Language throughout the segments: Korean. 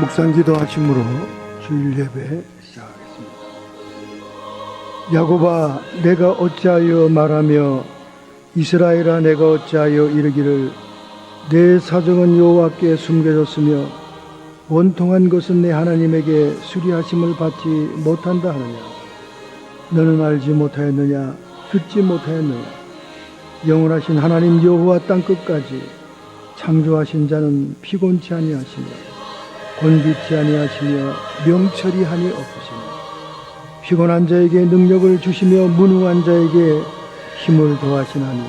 묵상기도 아침으로 주일 예배 시작하겠습니다. 야곱아, 내가 어찌하여 말하며 이스라엘아, 내가 어찌하여 이르기를 내 사정은 여호와께 숨겨졌으며 원통한 것은 내 하나님에게 수리하심을 받지 못한다 하느냐. 너는 알지 못하였느냐, 듣지 못하였느냐. 영원하신 하나님 여호와 땅끝까지 창조하신 자는 피곤치 아니하시며 곤비치 아니하시며 명철이하니 없으시며 피곤한 자에게 능력을 주시며 무능한 자에게 힘을 더하시나니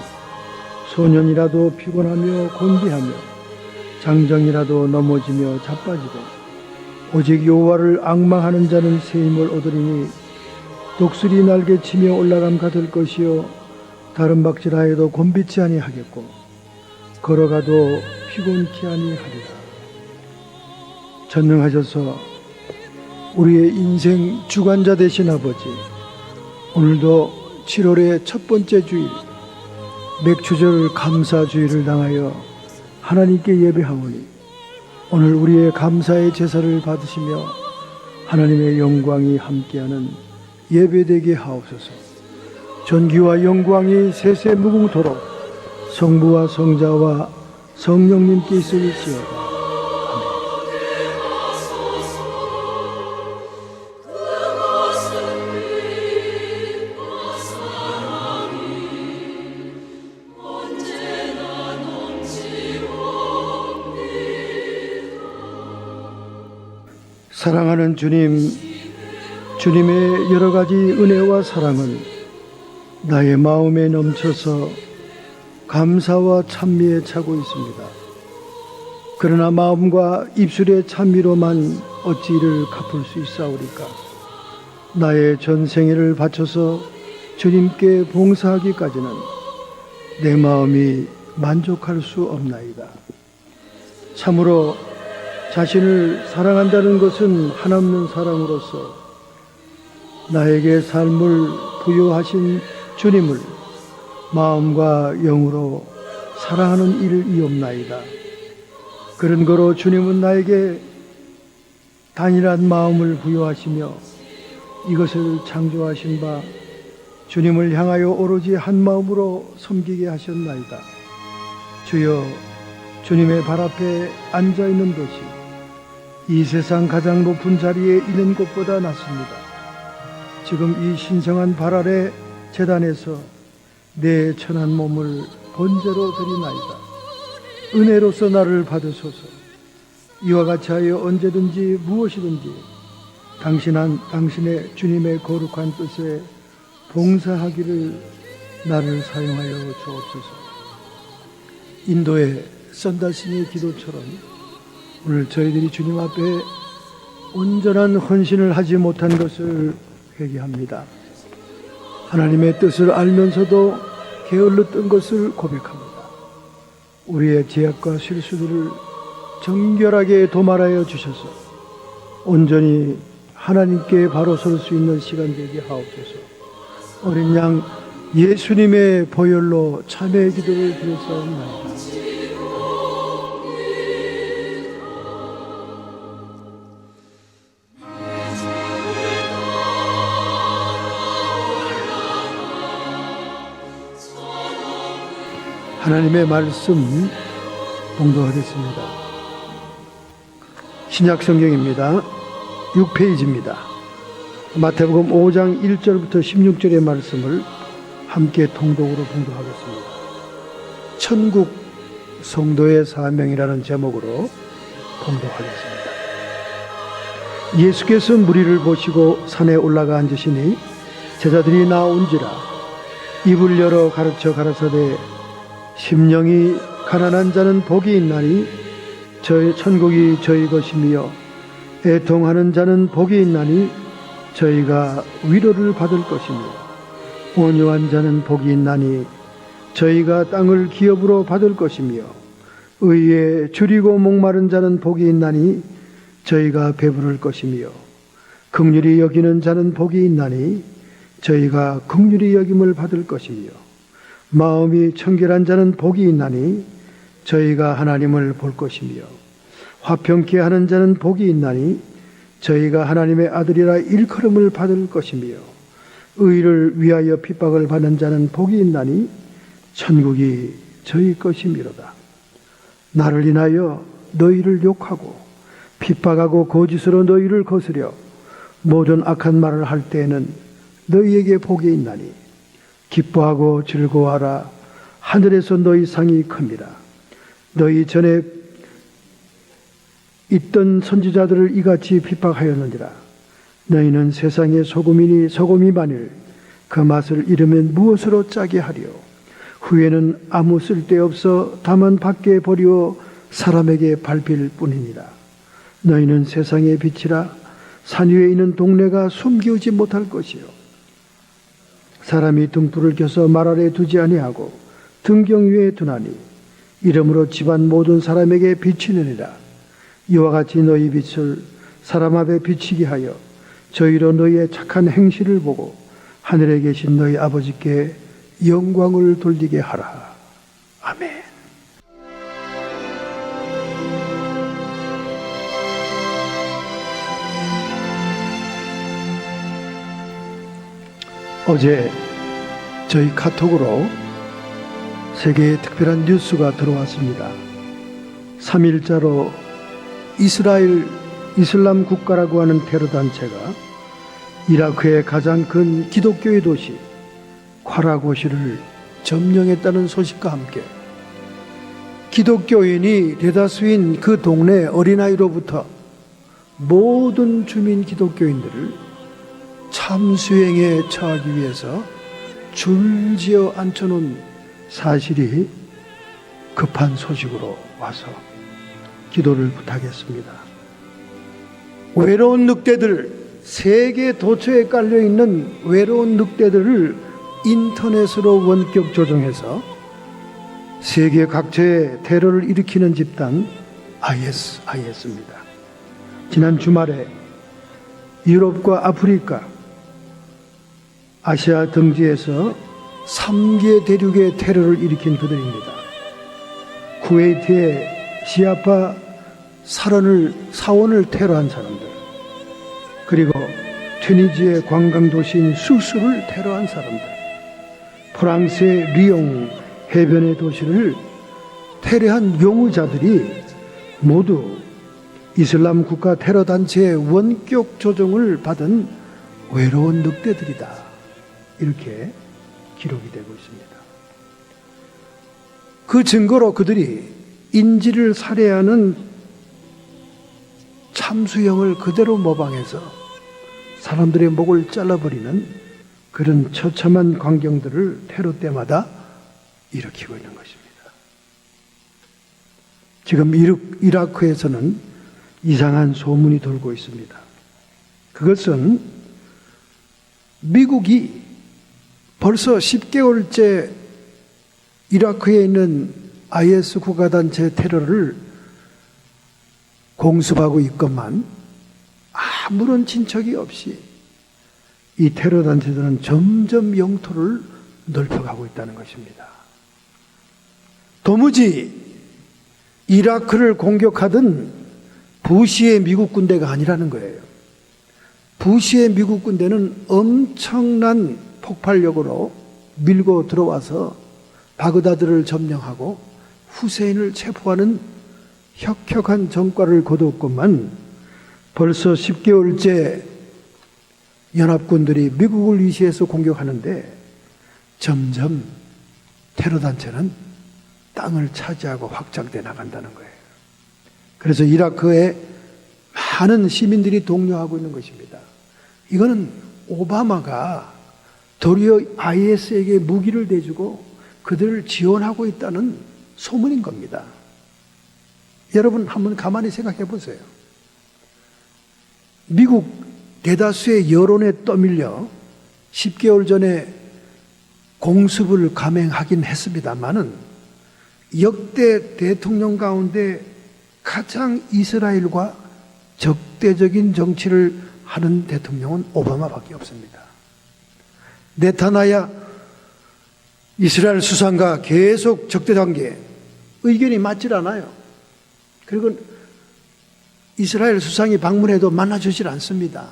소년이라도 피곤하며 곤비하며 장정이라도 넘어지며 자빠지고 오직 여호와를 앙망하는 자는 새 힘을 얻으리니 독수리 날개치며 올라감 같을 것이요 다른 박질하여도 곤비치 아니하겠고 걸어가도 피곤치 아니하리라. 전능하셔서 우리의 인생 주관자 되신 아버지, 오늘도 7월의 첫 번째 주일 맥추절 감사주일을 당하여 하나님께 예배하오니 오늘 우리의 감사의 제사를 받으시며 하나님의 영광이 함께하는 예배되게 하옵소서. 존귀와 영광이 세세 무궁토록 성부와 성자와 성령님께 있을지어다. 사랑하는 주님, 주님의 여러 가지 은혜와 사랑은 나의 마음에 넘쳐서 감사와 찬미에 차고 있습니다. 그러나 마음과 입술의 찬미로만 어찌 이를 갚을 수 있사오리까. 나의 전생애를 바쳐서 주님께 봉사하기까지는 내 마음이 만족할 수 없나이다. 참으로 자신을 사랑한다는 것은 한없는 사랑으로서 나에게 삶을 부여하신 주님을 마음과 영으로 사랑하는 일이옵나이다. 그런 거로 주님은 나에게 단일한 마음을 부여하시며 이것을 창조하신 바 주님을 향하여 오로지 한 마음으로 섬기게 하셨나이다. 주여, 주님의 발 앞에 앉아있는 것이 이 세상 가장 높은 자리에 있는 것보다 낫습니다. 지금 이 신성한 발 아래 제단에서 내 천한 몸을 번제로 드리나이다. 은혜로서 나를 받으소서. 이와 같이 하여 언제든지 무엇이든지 당신의 주님의 거룩한 뜻에 봉사하기를 나를 사용하여 주옵소서. 인도의 선다스의 기도처럼 오늘 저희들이 주님 앞에 온전한 헌신을 하지 못한 것을 회개합니다. 하나님의 뜻을 알면서도 게을렀던 것을 고백합니다. 우리의 죄악과 실수들을 정결하게 도말하여 주셔서 온전히 하나님께 바로 설 수 있는 시간 되게 하옵소서. 어린 양 예수님의 보혈로 참회의 기도를 드렸사옵나이다. 하나님의 말씀 봉독하겠습니다. 신약 성경입니다. 6페이지입니다. 마태복음 5장 1절부터 16절의 말씀을 함께 통독으로 봉독하겠습니다. 천국 성도의 사명이라는 제목으로 봉독하겠습니다. 예수께서 무리를 보시고 산에 올라가 앉으시니 제자들이 나온지라 입을 열어 가르쳐 가라사대 심령이 가난한 자는 복이 있나니 천국이 저희 것이며 애통하는 자는 복이 있나니 저희가 위로를 받을 것이며 온유한 자는 복이 있나니 저희가 땅을 기업으로 받을 것이며 의에 줄이고 목마른 자는 복이 있나니 저희가 배부를 것이며 긍휼히 여기는 자는 복이 있나니 저희가 긍휼히 여김을 받을 것이며 마음이 청결한 자는 복이 있나니 저희가 하나님을 볼 것이며 화평케 하는 자는 복이 있나니 저희가 하나님의 아들이라 일컬음을 받을 것이며 의를 위하여 핍박을 받는 자는 복이 있나니 천국이 저희 것이미로다. 나를 인하여 너희를 욕하고 핍박하고 거짓으로 너희를 거스려 모든 악한 말을 할 때에는 너희에게 복이 있나니 기뻐하고 즐거워하라. 하늘에서 너희 상이 큽니다. 너희 전에 있던 선지자들을 이같이 핍박하였느니라. 너희는 세상의 소금이니 소금이 만일 그 맛을 잃으면 무엇으로 짜게 하리요. 후에는 아무 쓸데없어 다만 밖에 버리어 사람에게 밟힐 뿐이니라. 너희는 세상의 빛이라. 산 위에 있는 동네가 숨기우지 못할 것이요. 사람이 등불을 켜서 말 아래 두지 아니하고 등경 위에 두나니 이러므로 집안 모든 사람에게 비치느니라. 이와 같이 너희 빛을 사람 앞에 비치게 하여 저희로 너희의 착한 행실을 보고 하늘에 계신 너희 아버지께 영광을 돌리게 하라. 아멘. 어제 저희 카톡으로 세계에 특별한 뉴스가 들어왔습니다. 3일자로 이스라엘 이슬람 국가라고 하는 테러 단체가 이라크의 가장 큰 기독교의 도시 콰라고시를 점령했다는 소식과 함께 기독교인이 대다수인 그 동네 어린아이로부터 모든 주민 기독교인들을 참수행에 처하기 위해서 줄지어 앉혀놓은 사실이 급한 소식으로 와서 기도를 부탁했습니다. 외로운 늑대들, 세계 도처에 깔려있는 외로운 늑대들을 인터넷으로 원격 조종해서 세계 각처에 테러를 일으키는 집단 IS입니다. 지난 주말에 유럽과 아프리카, 아시아 등지에서 3개 대륙의 테러를 일으킨 그들입니다. 쿠웨이트의 시아파 사원을 테러한 사람들, 그리고 튀니지의 관광도시인 수스를 테러한 사람들, 프랑스의 리옹 해변의 도시를 테러한 용의자들이 모두 이슬람 국가 테러 단체의 원격 조종을 받은 외로운 늑대들이다. 이렇게 기록이 되고 있습니다. 그 증거로 그들이 인질을 살해하는 참수형을 그대로 모방해서 사람들의 목을 잘라버리는 그런 처참한 광경들을 테러 때마다 일으키고 있는 것입니다. 지금 이라크에서는 이상한 소문이 돌고 있습니다. 그것은 미국이 벌써 10개월째 이라크에 있는 IS 국가단체 테러를 공습하고 있건만 아무런 진척이 없이 이 테러 단체들은 점점 영토를 넓혀가고 있다는 것입니다. 도무지 이라크를 공격하던 부시의 미국 군대가 아니라는 거예요. 부시의 미국 군대는 엄청난 폭발력으로 밀고 들어와서 바그다드를 점령하고 후세인을 체포하는 혁혁한 전과를 거두었건만 벌써 10개월째 연합군들이 미국을 위시해서 공격하는데 점점 테러단체는 땅을 차지하고 확장돼 나간다는 거예요. 그래서 이라크에 많은 시민들이 동요하고 있는 것입니다. 이거는 오바마가 도리어 IS에게 무기를 대주고 그들을 지원하고 있다는 소문인 겁니다. 여러분 한번 가만히 생각해 보세요. 미국 대다수의 여론에 떠밀려 10개월 전에 공습을 감행하긴 했습니다만은 역대 대통령 가운데 가장 이스라엘과 적대적인 정치를 하는 대통령은 오바마밖에 없습니다. 네타냐후 이스라엘 수상과 계속 적대관계, 의견이 맞질 않아요. 그리고 이스라엘 수상이 방문해도 만나주질 않습니다.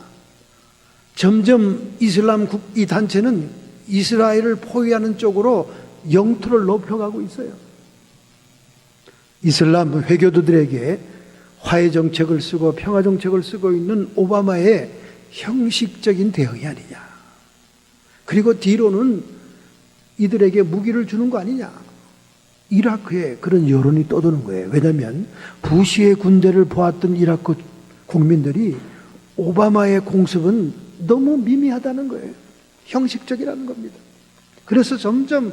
점점 이슬람 이 단체는 이스라엘을 포위하는 쪽으로 영토를 높여가고 있어요. 이슬람 회교도들에게 화해 정책을 쓰고 평화 정책을 쓰고 있는 오바마의 형식적인 대응이 아니냐. 그리고 뒤로는 이들에게 무기를 주는 거 아니냐. 이라크에 그런 여론이 떠도는 거예요. 왜냐하면 부시의 군대를 보았던 이라크 국민들이 오바마의 공습은 너무 미미하다는 거예요. 형식적이라는 겁니다. 그래서 점점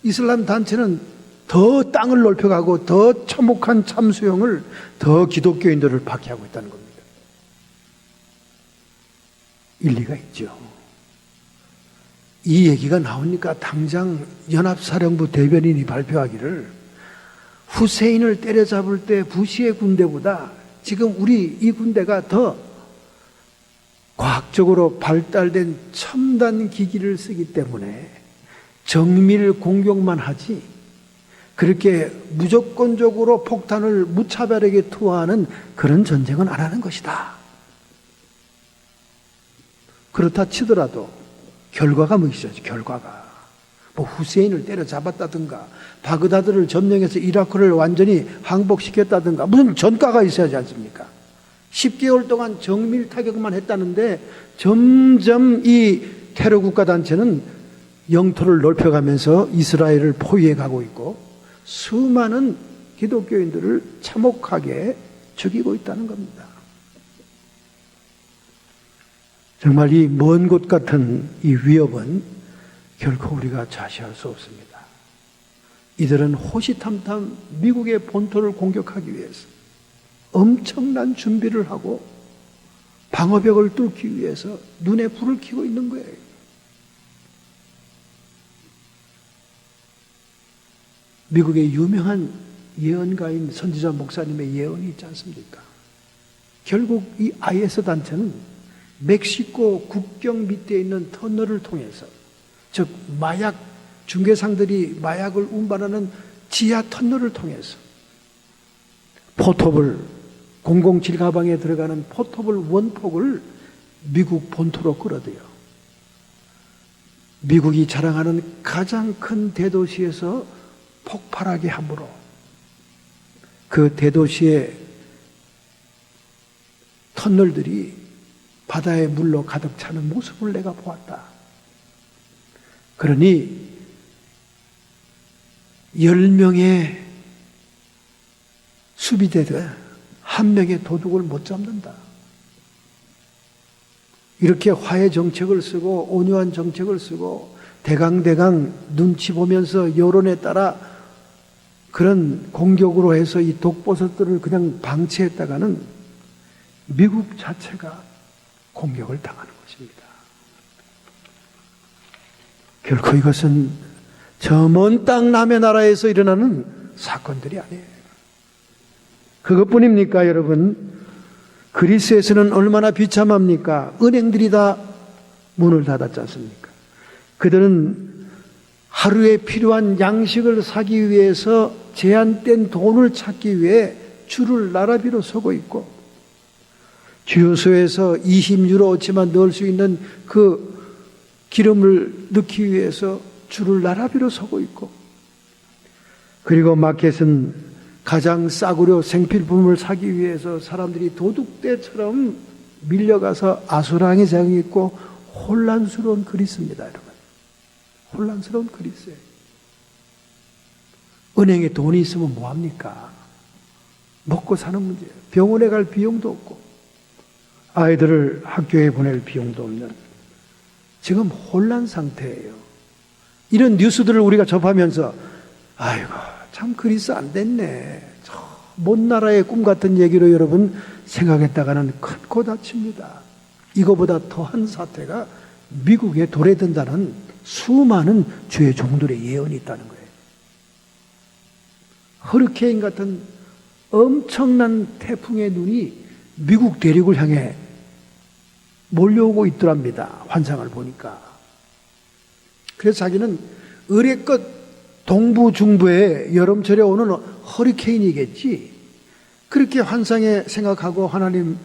이슬람 단체는 더 땅을 넓혀가고 더 처목한 참수형을 더 기독교인들을 박해하고 있다는 겁니다. 일리가 있죠. 이 얘기가 나오니까 당장 연합사령부 대변인이 발표하기를 후세인을 때려잡을 때 부시의 군대보다 지금 우리 이 군대가 더 과학적으로 발달된 첨단 기기를 쓰기 때문에 정밀 공격만 하지 그렇게 무조건적으로 폭탄을 무차별하게 투하하는 그런 전쟁은 안 하는 것이다. 그렇다 치더라도 결과가 뭐 있어야지. 결과가 뭐 후세인을 때려잡았다든가 바그다드를 점령해서 이라크를 완전히 항복시켰다든가 무슨 전과가 있어야지 않습니까? 10개월 동안 정밀 타격만 했다는데 점점 이 테러 국가 단체는 영토를 넓혀가면서 이스라엘을 포위해 가고 있고 수많은 기독교인들을 참혹하게 죽이고 있다는 겁니다. 정말 이 먼 곳 같은 이 위협은 결코 우리가 좌시할 수 없습니다. 이들은 호시탐탐 미국의 본토를 공격하기 위해서 엄청난 준비를 하고 방어벽을 뚫기 위해서 눈에 불을 켜고 있는 거예요. 미국의 유명한 예언가인 선지자 목사님의 예언이 있지 않습니까? 결국 이 IS 단체는 멕시코 국경 밑에 있는 터널을 통해서, 즉 마약 중개상들이 마약을 운반하는 지하 터널을 통해서 포톱을 007 가방에 들어가는 포톱을 원폭을 미국 본토로 끌어들여 미국이 자랑하는 가장 큰 대도시에서 폭발하게 함으로 그 대도시의 터널들이 바다의 물로 가득 차는 모습을 내가 보았다. 그러니 10명의 수비대도 한 명의 도둑을 못 잡는다. 이렇게 화해 정책을 쓰고 온유한 정책을 쓰고 대강대강 눈치 보면서 여론에 따라 그런 공격으로 해서 이 독버섯들을 그냥 방치했다가는 미국 자체가 공격을 당하는 것입니다. 결코 이것은 저 먼 땅 남의 나라에서 일어나는 사건들이 아니에요. 그것뿐입니까, 여러분? 그리스에서는 얼마나 비참합니까? 은행들이 다 문을 닫았지 않습니까? 그들은 하루에 필요한 양식을 사기 위해서 제한된 돈을 찾기 위해 줄을 나라비로 서고 있고 주유소에서 20유로어치만 넣을 수 있는 그 기름을 넣기 위해서 줄을 나라비로 서고 있고 그리고 마켓은 가장 싸구려 생필품을 사기 위해서 사람들이 도둑떼처럼 밀려가서 아수라장에 있고 혼란스러운 그리스입니다, 여러분. 혼란스러운 그리스예요. 은행에 돈이 있으면 뭐합니까? 먹고 사는 문제예요. 병원에 갈 비용도 없고 아이들을 학교에 보낼 비용도 없는 지금 혼란 상태예요. 이런 뉴스들을 우리가 접하면서 아이고 참 그리스 안 됐네. 먼 나라의 꿈 같은 얘기로 여러분 생각했다가는 큰 코 다칩니다. 이거보다 더한 사태가 미국에 도래된다는 수많은 주의 종들의 예언이 있다는 거예요. 허리케인 같은 엄청난 태풍의 눈이 미국 대륙을 향해 몰려오고 있더랍니다. 환상을 보니까. 그래서 자기는 의례껏 동부 중부에 여름철에 오는 허리케인이겠지. 그렇게 환상에 생각하고 하나님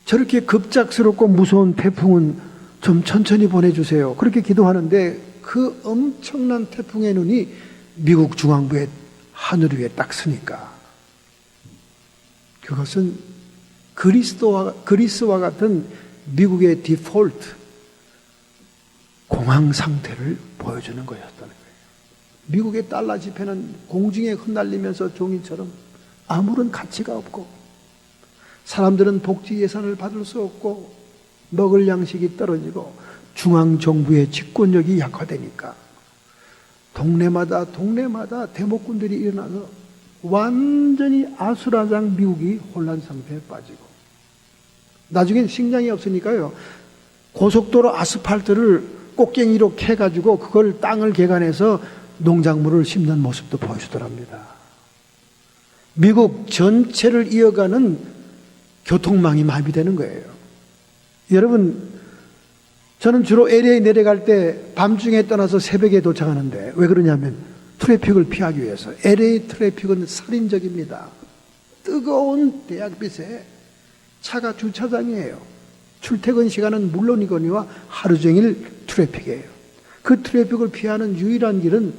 저렇게 급작스럽고 무서운 태풍은 좀 천천히 보내주세요. 그렇게 기도하는데 그 엄청난 태풍의 눈이 미국 중앙부의 하늘 위에 딱 서니까 그것은 그리스와 같은 미국의 디폴트 공황 상태를 보여주는 거였다는 거예요. 미국의 달러 지폐는 공중에 흩날리면서 종이처럼 아무런 가치가 없고 사람들은 복지 예산을 받을 수 없고 먹을 양식이 떨어지고 중앙정부의 집권력이 약화되니까 동네마다 대목군들이 일어나서 완전히 아수라장 미국이 혼란 상태에 빠지고 나중엔 식량이 없으니까요 고속도로 아스팔트를 꽃갱이로 캐가지고 그걸 땅을 개간해서 농작물을 심는 모습도 보여주더랍니다. 미국 전체를 이어가는 교통망이 마비되는 거예요. 여러분, 저는 주로 LA 내려갈 때 밤중에 떠나서 새벽에 도착하는데 왜 그러냐면 트래픽을 피하기 위해서. LA 트래픽은 살인적입니다. 뜨거운 대학빛에 차가 주차장이에요. 출퇴근 시간은 물론이거니와 하루 종일 트래픽이에요. 그 트래픽을 피하는 유일한 길은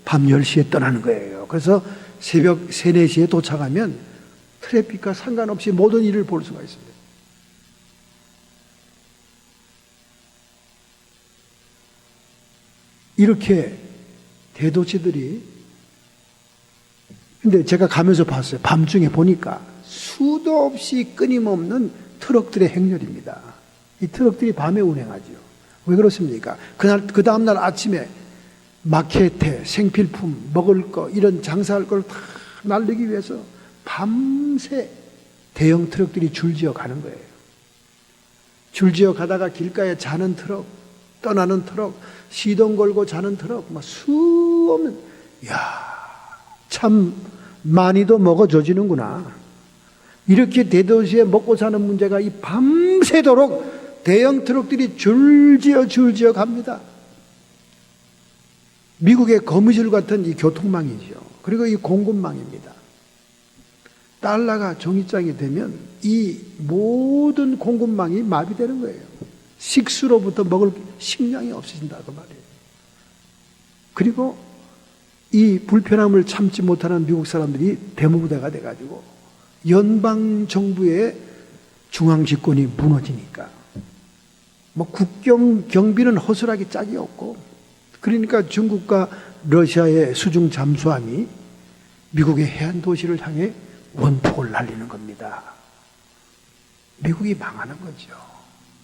밤 10시에 떠나는 거예요. 그래서 새벽 3, 4시에 도착하면 트래픽과 상관없이 모든 일을 볼 수가 있습니다. 이렇게 대도시들이, 근데 제가 가면서 봤어요. 밤중에 보니까 수도 없이 끊임없는 트럭들의 행렬입니다. 이 트럭들이 밤에 운행하죠. 왜 그렇습니까? 그 다음날 아침에 마케테, 생필품, 먹을 거, 이런 장사할 걸 다 날리기 위해서 밤새 대형 트럭들이 줄지어 가는 거예요. 줄지어 가다가 길가에 자는 트럭, 떠나는 트럭, 시동 걸고 자는 트럭, 막 수없는, 참 많이도 먹어져지는구나. 이렇게 대도시에 먹고 사는 문제가 이 밤새도록 대형 트럭들이 줄지어 갑니다. 미국의 거미줄 같은 이 교통망이죠. 그리고 이 공급망입니다. 달러가 종이장이 되면 이 모든 공급망이 마비되는 거예요. 식수로부터 먹을 식량이 없어진다고 말이에요. 그리고 이 불편함을 참지 못하는 미국 사람들이 대모부대가 돼가지고 연방정부의 중앙집권이 무너지니까 뭐 국경 경비는 허술하게 짝이 없고, 그러니까 중국과 러시아의 수중 잠수함이 미국의 해안 도시를 향해 원폭을 날리는 겁니다. 미국이 망하는 거죠.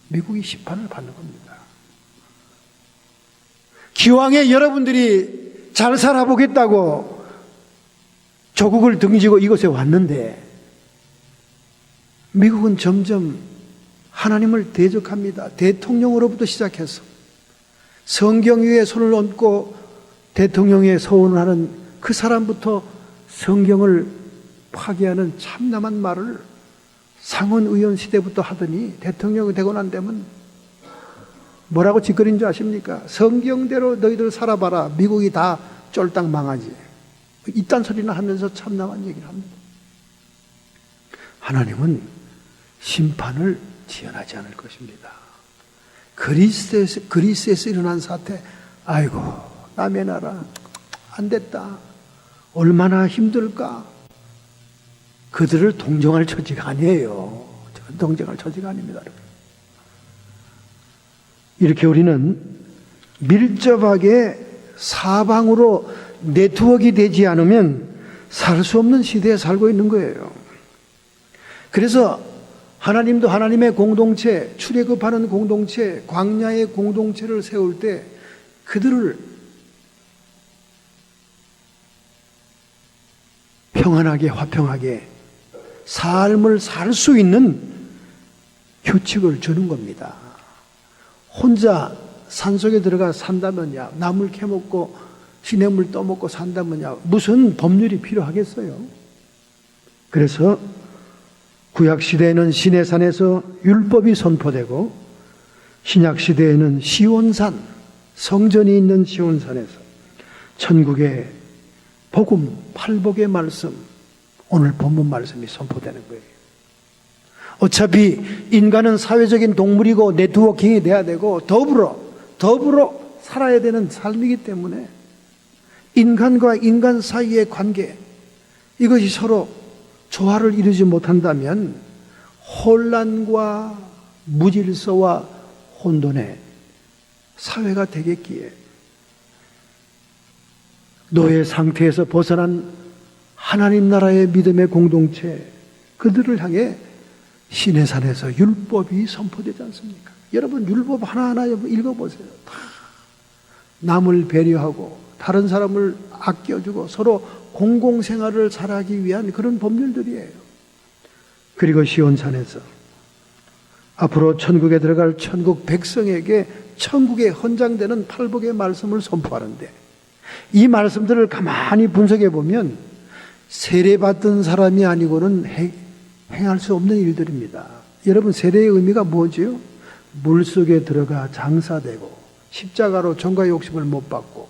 미국이 심판을 받는 겁니다. 기왕에 여러분들이 잘 살아보겠다고 조국을 등지고 이곳에 왔는데 미국은 점점 하나님을 대적합니다. 대통령으로부터 시작해서 성경 위에 손을 얹고 대통령의 서원을 하는 그 사람부터 성경을 파괴하는 참담한 말을 상원 의원 시대부터 하더니 대통령이 되고 난 다음은 뭐라고 짓거린 줄 아십니까? 성경대로 너희들 살아봐라. 미국이 다 쫄딱 망하지. 이딴 소리나 하면서 참담한 얘기를 합니다. 하나님은 심판을 지연하지 않을 것입니다. 그리스에서 일어난 사태, 아이고 남의 나라 안 됐다, 얼마나 힘들까. 그들을 동정할 처지가 아니에요. 저는 동정할 처지가 아닙니다. 이렇게 우리는 밀접하게 사방으로 네트워크가 되지 않으면 살 수 없는 시대에 살고 있는 거예요. 그래서 하나님도 하나님의 공동체, 출애굽하는 공동체, 광야의 공동체를 세울 때 그들을 평안하게 화평하게 삶을 살 수 있는 규칙을 주는 겁니다. 혼자 산속에 들어가 산다면야, 나물 캐먹고 시냇물 떠먹고 산다면야 무슨 법률이 필요하겠어요? 그래서 구약시대에는 시내산에서 율법이 선포되고 신약시대에는 시온산, 성전이 있는 시온산에서 천국의 복음, 팔복의 말씀, 오늘 본문 말씀이 선포되는 거예요. 어차피 인간은 사회적인 동물이고 네트워킹이 돼야 되고 더불어 살아야 되는 삶이기 때문에 인간과 인간 사이의 관계, 이것이 서로 조화를 이루지 못한다면 혼란과 무질서와 혼돈의 사회가 되겠기에 노예 상태에서 벗어난 하나님 나라의 믿음의 공동체, 그들을 향해 시내산에서 율법이 선포되지 않습니까? 여러분, 율법 하나하나 읽어보세요. 다 남을 배려하고 다른 사람을 아껴주고 서로 공공생활을 잘하기 위한 그런 법률들이에요. 그리고 시온산에서 앞으로 천국에 들어갈 천국 백성에게 천국에 헌장되는 팔복의 말씀을 선포하는데, 이 말씀들을 가만히 분석해 보면 세례받던 사람이 아니고는 행할 수 없는 일들입니다. 여러분, 세례의 의미가 뭐지요? 물속에 들어가 장사되고 십자가로 정과 욕심을 못 받고,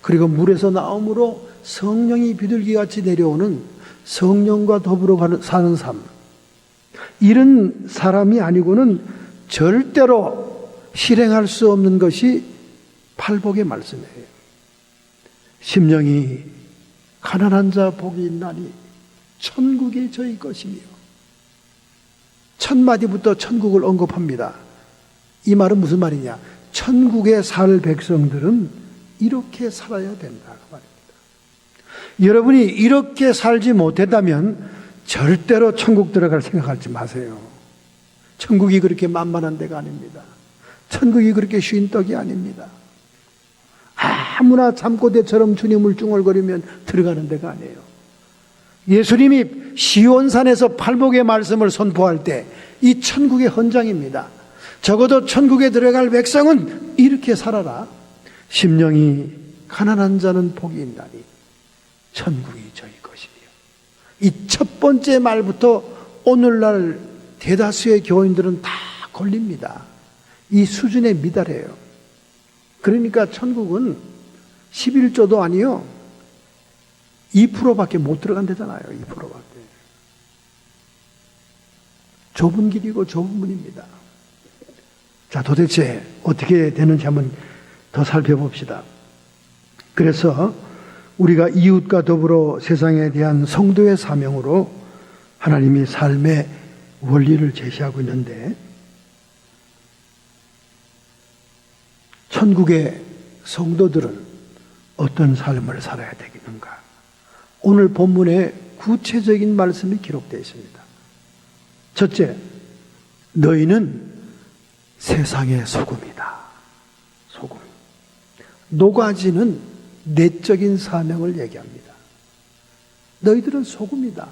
그리고 물에서 나옴으로 성령이 비둘기같이 내려오는 성령과 더불어 사는 삶, 이런 사람이 아니고는 절대로 실행할 수 없는 것이 팔복의 말씀이에요. 심령이 가난한 자 복이 있나니 천국이 저희 것이며, 첫 마디부터 천국을 언급합니다. 이 말은 무슨 말이냐? 천국에 살 백성들은 이렇게 살아야 된다 그 말입니다. 여러분이 이렇게 살지 못했다면 절대로 천국 들어갈 생각하지 마세요. 천국이 그렇게 만만한 데가 아닙니다. 천국이 그렇게 쉬운 떡이 아닙니다. 아무나 잠꼬대처럼 주님을 중얼거리면 들어가는 데가 아니에요. 예수님이 시온산에서 팔복의 말씀을 선포할 때 이 천국의 헌장입니다. 적어도 천국에 들어갈 백성은 이렇게 살아라. 심령이 가난한 자는 복이 있나니 천국이 저희 것이며. 이 첫 번째 말부터 오늘날 대다수의 교인들은 다 걸립니다. 이 수준에 미달해요. 그러니까 천국은 11조도 아니요 2%밖에 못 들어간다잖아요. 2%밖에. 좁은 길이고 좁은 문입니다. 자, 도대체 어떻게 되는지 한번 더 살펴봅시다. 그래서 우리가 이웃과 더불어 세상에 대한 성도의 사명으로 하나님이 삶의 원리를 제시하고 있는데, 천국의 성도들은 어떤 삶을 살아야 되겠는가? 오늘 본문에 구체적인 말씀이 기록되어 있습니다. 첫째, 너희는 세상의 소금이다. 소금. 녹아지는 내적인 사명을 얘기합니다. 너희들은 소금이다.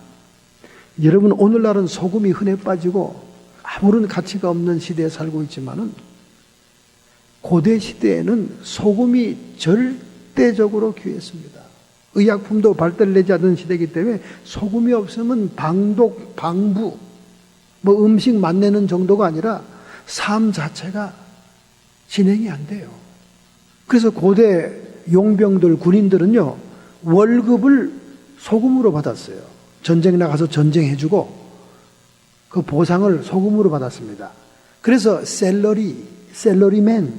여러분, 오늘날은 소금이 흔해 빠지고 아무런 가치가 없는 시대에 살고 있지만은 고대 시대에는 소금이 절대적으로 귀했습니다. 의약품도 발달되지 않은 시대이기 때문에 소금이 없으면 방독, 방부, 음식 맛내는 정도가 아니라 삶 자체가 진행이 안 돼요. 그래서 고대 용병들, 군인들은요, 월급을 소금으로 받았어요. 전쟁 나가서 전쟁해주고 그 보상을 소금으로 받았습니다. 그래서 셀러리맨,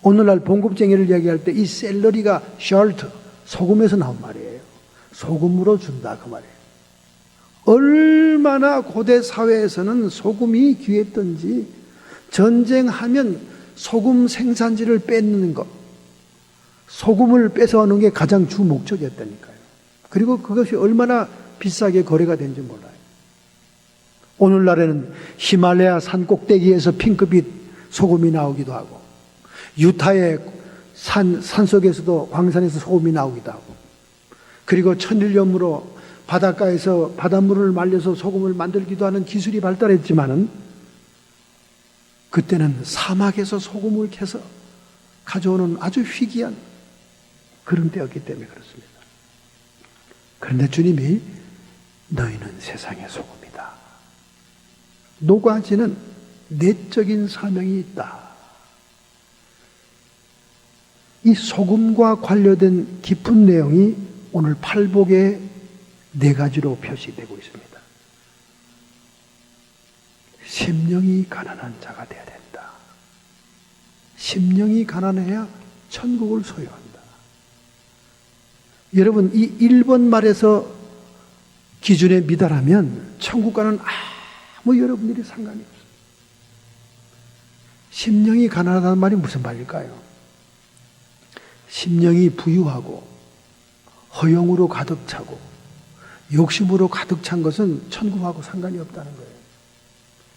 오늘날 봉급쟁이를 이야기할 때 이 셀러리가 셜트, 소금에서 나온 말이에요. 소금으로 준다 그 말이에요. 얼마나 고대 사회에서는 소금이 귀했던지, 전쟁하면 소금 생산지를 뺏는 것, 소금을 뺏어오는 게 가장 주 목적이었다니까요. 그리고 그것이 얼마나 비싸게 거래가 되는지 몰라요. 오늘날에는 히말라야 산 꼭대기에서 핑크빛 소금이 나오기도 하고, 유타의 산속에서도 광산에서 소금이 나오기도 하고, 그리고 천일염으로 바닷가에서 바닷물을 말려서 소금을 만들기도 하는 기술이 발달했지만은, 그때는 사막에서 소금을 캐서 가져오는 아주 희귀한 그런 때였기 때문에 그렇습니다. 그런데 주님이 너희는 세상의 소금이다. 녹아지는 내적인 사명이 있다. 이 소금과 관련된 깊은 내용이 오늘 팔복의 네 가지로 표시되고 있습니다. 심령이 가난한 자가 되어야 된다. 심령이 가난해야 천국을 소유한다. 여러분, 이 1번 말에서 기준에 미달하면 천국과는 아무 여러분들이 상관이 없어요. 심령이 가난하다는 말이 무슨 말일까요? 심령이 부유하고 허영으로 가득 차고 욕심으로 가득 찬 것은 천국하고 상관이 없다는 거예요.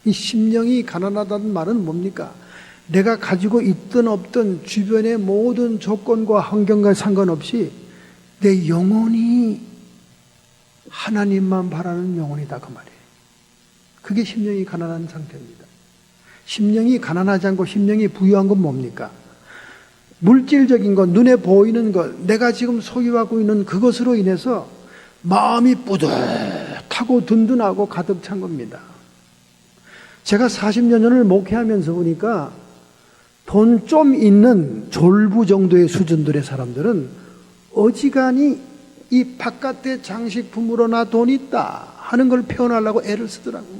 이 심령이 가난하다는 말은 뭡니까? 내가 가지고 있든 없든 주변의 모든 조건과 환경과 상관없이 내 영혼이 하나님만 바라는 영혼이다, 그 말이에요. 그게 심령이 가난한 상태입니다. 심령이 가난하지 않고 심령이 부유한 건 뭡니까? 물질적인 것, 눈에 보이는 것, 내가 지금 소유하고 있는 그것으로 인해서 마음이 뿌듯하고 든든하고 가득 찬 겁니다. 제가 40여 년을 목회하면서 보니까 돈 좀 있는 졸부 정도의 수준들의 사람들은 어지간히 이 바깥의 장식품으로 나 돈 있다 하는 걸 표현하려고 애를 쓰더라고요.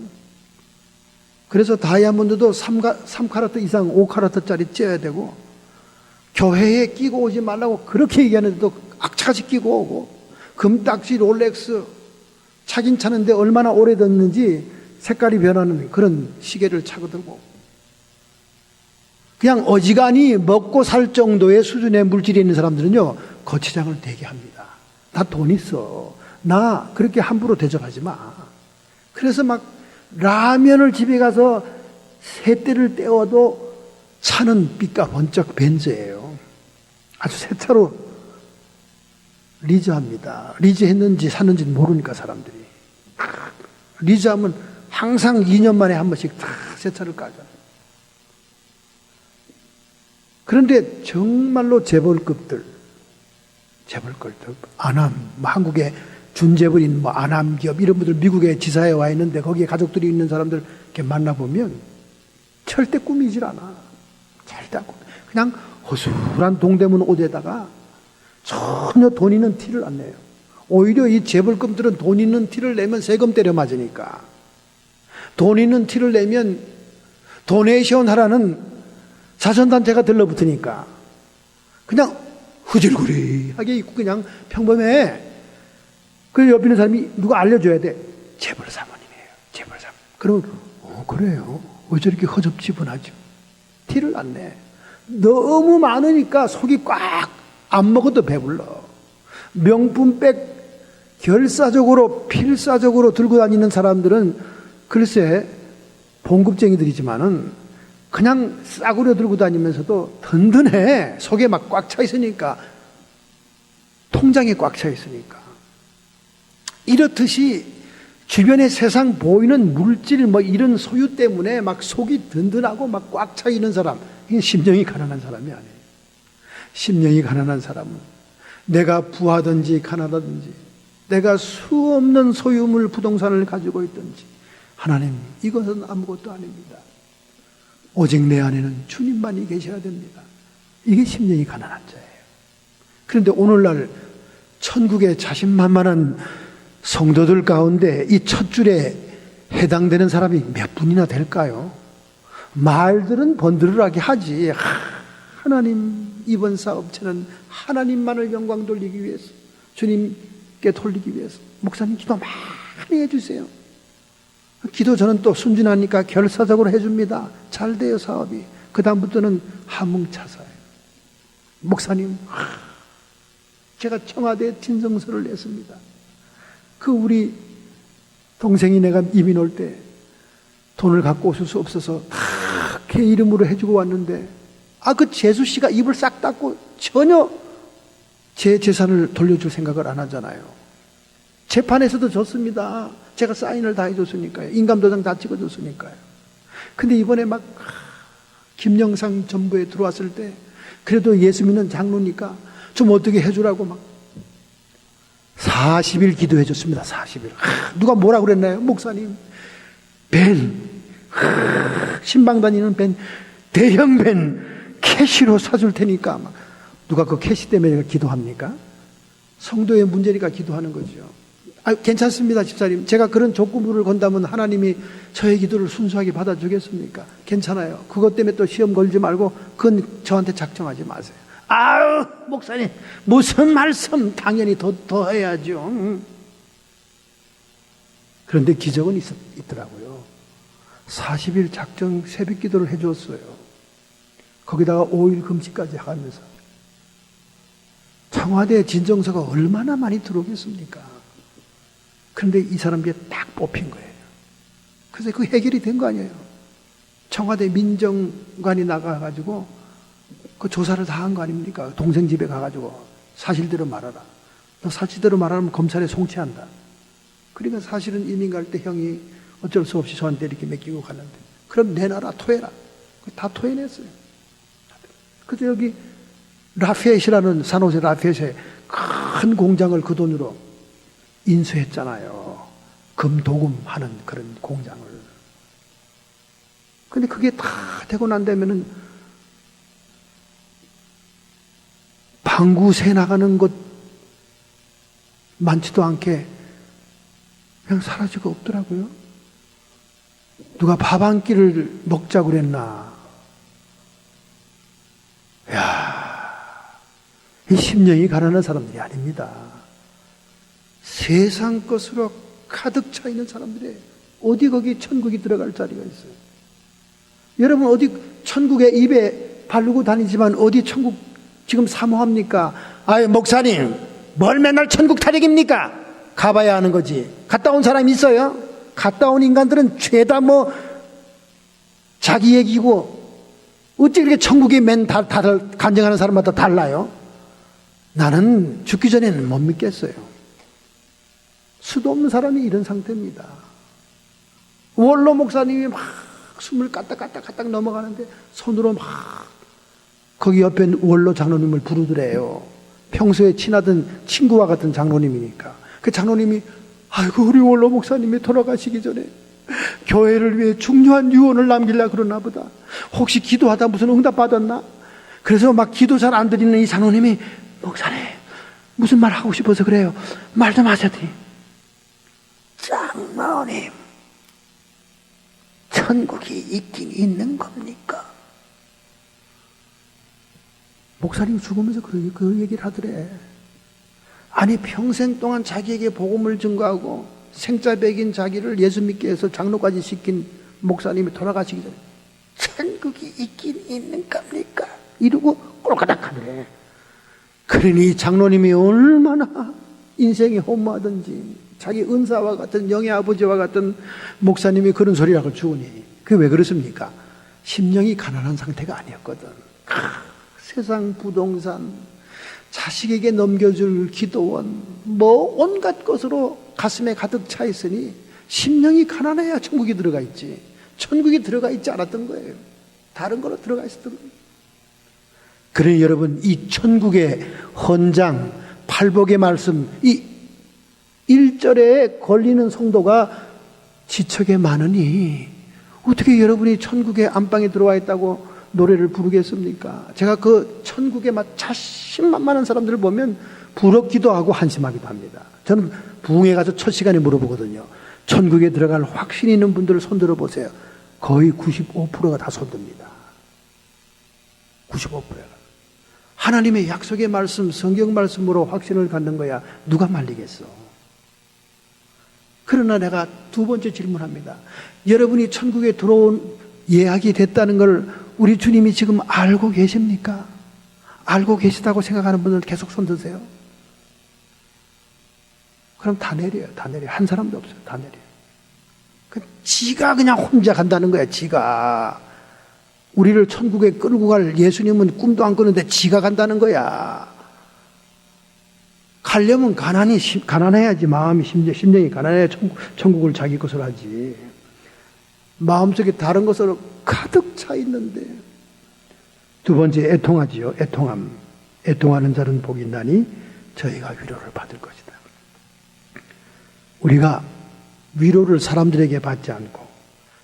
그래서 다이아몬드도 3카라트 이상 5카라트짜리 쪄야 되고 교회에 끼고 오지 말라고 그렇게 얘기하는데도 악착같이 끼고 오고 금딱지 롤렉스 차긴 차는데 얼마나 오래됐는지 색깔이 변하는 그런 시계를 차고 들고 그냥 어지간히 먹고 살 정도의 수준의 물질이 있는 사람들은요 거치장을 대게 합니다. 나 돈 있어. 나 그렇게 함부로 대접하지 마. 그래서 막 라면을 집에 가서 세 대를 떼어도 차는 빛과 번쩍 벤츠예요. 아주 새 차로 리즈합니다. 리즈했는지 샀는지는 모르니까 사람들이. 리즈하면 항상 2년 만에 한 번씩 다 새 차를 까잖아요. 그런데 정말로 재벌급들, 아남, 한국의 준재벌인 아남 기업 이런 분들 미국에 지사에 와 있는데 거기에 가족들이 있는 사람들 이렇게 만나보면 절대 꾸미질 않아. 절대 안 꾸미. 그냥 허술한 동대문 옷에다가 전혀 돈 있는 티를 안 내요. 오히려 이 재벌급들은 돈 있는 티를 내면 세금 때려 맞으니까. 돈 있는 티를 내면 도네이션 하라는 자선단체가 들러붙으니까 그냥 흐질구리하게 입고 그냥 평범해. 그 옆에 있는 사람이 누가 알려줘야 돼. 재벌 사모님이에요. 재벌 사모님. 그러면 그래요. 왜 저렇게 허접지분하죠? 티를 안 내. 너무 많으니까 속이 꽉 안 먹어도 배불러. 명품백 결사적으로 필사적으로 들고 다니는 사람들은 글쎄 봉급쟁이들이지만은 그냥 싸구려 들고 다니면서도 든든해. 속에 막 꽉 차 있으니까. 통장에 꽉 차 있으니까. 이렇듯이 주변에 세상 보이는 물질 이런 소유 때문에 막 속이 든든하고 막 꽉 차 있는 사람, 이게 심령이 가난한 사람이 아니에요. 심령이 가난한 사람은 내가 부하든지 가난하든지 내가 수없는 소유물 부동산을 가지고 있든지 하나님 이것은 아무것도 아닙니다. 오직 내 안에는 주님만이 계셔야 됩니다. 이게 심령이 가난한 자예요. 그런데 오늘날 천국의 자신만만한 성도들 가운데 이 첫 줄에 해당되는 사람이 몇 분이나 될까요? 말들은 번들하게 하지. 하나님 이번 사업체는 하나님만을 영광 돌리기 위해서 주님께 돌리기 위해서 목사님 기도 많이 해주세요. 기도 저는 또 순진하니까 결사적으로 해줍니다. 잘 돼요 사업이. 그 다음부터는 하뭉차사예요. 목사님 제가 청와대에 친성서를 냈습니다. 그 우리 동생이 내가 이민 올 때 돈을 갖고 오실 수 없어서 다 걔 이름으로 해주고 왔는데 그 재수 씨가 입을 싹 닫고 전혀 제 재산을 돌려줄 생각을 안 하잖아요. 재판에서도 졌습니다. 제가 사인을 다 해줬으니까요. 인감도장 다 찍어줬으니까요. 근데 이번에 막 김영상 전부에 들어왔을 때 그래도 예수 믿는 장로니까 좀 어떻게 해주라고 막 40일 기도해줬습니다. 40일. 누가 뭐라 그랬나요? 목사님 신방 다니는 대형 캐시로 사줄 테니까 막. 누가 그 캐시 때문에 기도합니까? 성도의 문제니까 기도하는 거죠. 괜찮습니다, 집사님. 제가 그런 조건부를 건다면 하나님이 저의 기도를 순수하게 받아주겠습니까? 괜찮아요. 그것 때문에 또 시험 걸지 말고 그건 저한테 작정하지 마세요. 아유, 목사님, 무슨 말씀? 당연히 더 해야죠. 그런데 기적은 있더라고요. 40일 작정 새벽 기도를 해줬어요. 거기다가 5일 금식까지 하면서. 청와대 진정서가 얼마나 많이 들어오겠습니까? 그런데 이 사람에게 딱 뽑힌 거예요. 그래서 그 해결이 된 거 아니에요. 청와대 민정관이 나가가지고 그 조사를 다 한 거 아닙니까? 동생 집에 가가지고 사실대로 말하라. 너 사실대로 말하면 검찰에 송치한다. 그러니까 사실은 이민 갈 때 형이 어쩔 수 없이 저한테 이렇게 맡기고 갔는데, 그럼 내놔라, 토해라. 다 토해냈어요. 그래서 여기 라피엣이라는 산호세 라피엣에 큰 공장을 그 돈으로 인수했잖아요. 금도금 하는 그런 공장을. 근데 그게 다 되고 난 다음에는 방구 새 나가는 곳 많지도 않게 그냥 사라지고 없더라고요. 누가 밥 한 끼를 먹자고 그랬나. 이 심령이 가난한 사람들이 아닙니다. 세상 것으로 가득 차 있는 사람들이 어디 거기 천국이 들어갈 자리가 있어요. 여러분 어디 천국에 입에 바르고 다니지만 어디 천국 지금 사모합니까? 아유, 목사님, 뭘 맨날 천국 타령입니까? 가봐야 하는 거지. 갔다 온 사람이 있어요? 갔다 온 인간들은 죄다 자기 얘기고, 어찌 그렇게 천국에 다들 간증하는 사람마다 달라요? 나는 죽기 전에는 못 믿겠어요. 수도 없는 사람이 이런 상태입니다. 원로 목사님이 막 숨을 까딱까딱 넘어가는데 손으로 막 거기 옆에 원로 장로님을 부르더래요. 평소에 친하던 친구와 같은 장로님이니까. 그 장로님이 아이고 우리 원로 목사님이 돌아가시기 전에 교회를 위해 중요한 유언을 남기려고 그러나 보다. 혹시 기도하다 무슨 응답 받았나? 그래서 막 기도 잘 안 드리는 이 장로님이 목사님 무슨 말 하고 싶어서 그래요. 말 좀 하셨더니 장로님 천국이 있긴 있는 겁니까? 목사님 죽으면서 그 얘기를 하더래. 아니 평생 동안 자기에게 복음을 증거하고 생자 백인 자기를 예수 믿게 해서 장로까지 시킨 목사님이 돌아가시기 전에 천국이 있긴 있는 겁니까? 이러고 꼴까닥 하더래. 그러니 장로님이 얼마나 인생이 허무하든지 자기 은사와 같은 영의 아버지와 같은 목사님이 그런 소리라고 주으니 그게 왜 그렇습니까? 심령이 가난한 상태가 아니었거든. 세상 부동산, 자식에게 넘겨줄 기도원, 온갖 것으로 가슴에 가득 차 있으니 심령이 가난해야 천국이 들어가 있지. 천국이 들어가 있지 않았던 거예요. 다른 거로 들어가 있었던 거예요. 그러니 여러분 이 천국의 헌장, 팔복의 말씀, 이 1절에 걸리는 성도가 지척에 많으니 어떻게 여러분이 천국의 안방에 들어와 있다고 노래를 부르겠습니까? 제가 그 천국에 막 자신만만한 사람들을 보면 부럽기도 하고 한심하기도 합니다. 저는 부흥회 가서 첫 시간에 물어보거든요. 천국에 들어갈 확신 있는 분들을 손들어 보세요. 거의 95%가 다 손듭니다. 95%가. 하나님의 약속의 말씀, 성경 말씀으로 확신을 갖는 거야. 누가 말리겠어? 그러나 내가 두 번째 질문합니다. 여러분이 천국에 들어온 예약이 됐다는 걸 우리 주님이 지금 알고 계십니까? 알고 계시다고 생각하는 분들 계속 손 드세요. 그럼 다 내려요. 다 내려요. 한 사람도 없어요. 다 내려요. 지가 그냥 혼자 간다는 거야. 지가. 우리를 천국에 끌고 갈 예수님은 꿈도 안 꾸는데 지가 간다는 거야. 가려면 가난해야지. 마음이 심령이 가난해야 천국을 자기 것으로 하지. 마음속에 다른 것으로 가득 차 있는데. 두 번째 애통하지요. 애통함. 애통하는 자는 복이 있나니 저희가 위로를 받을 것이다. 우리가 위로를 사람들에게 받지 않고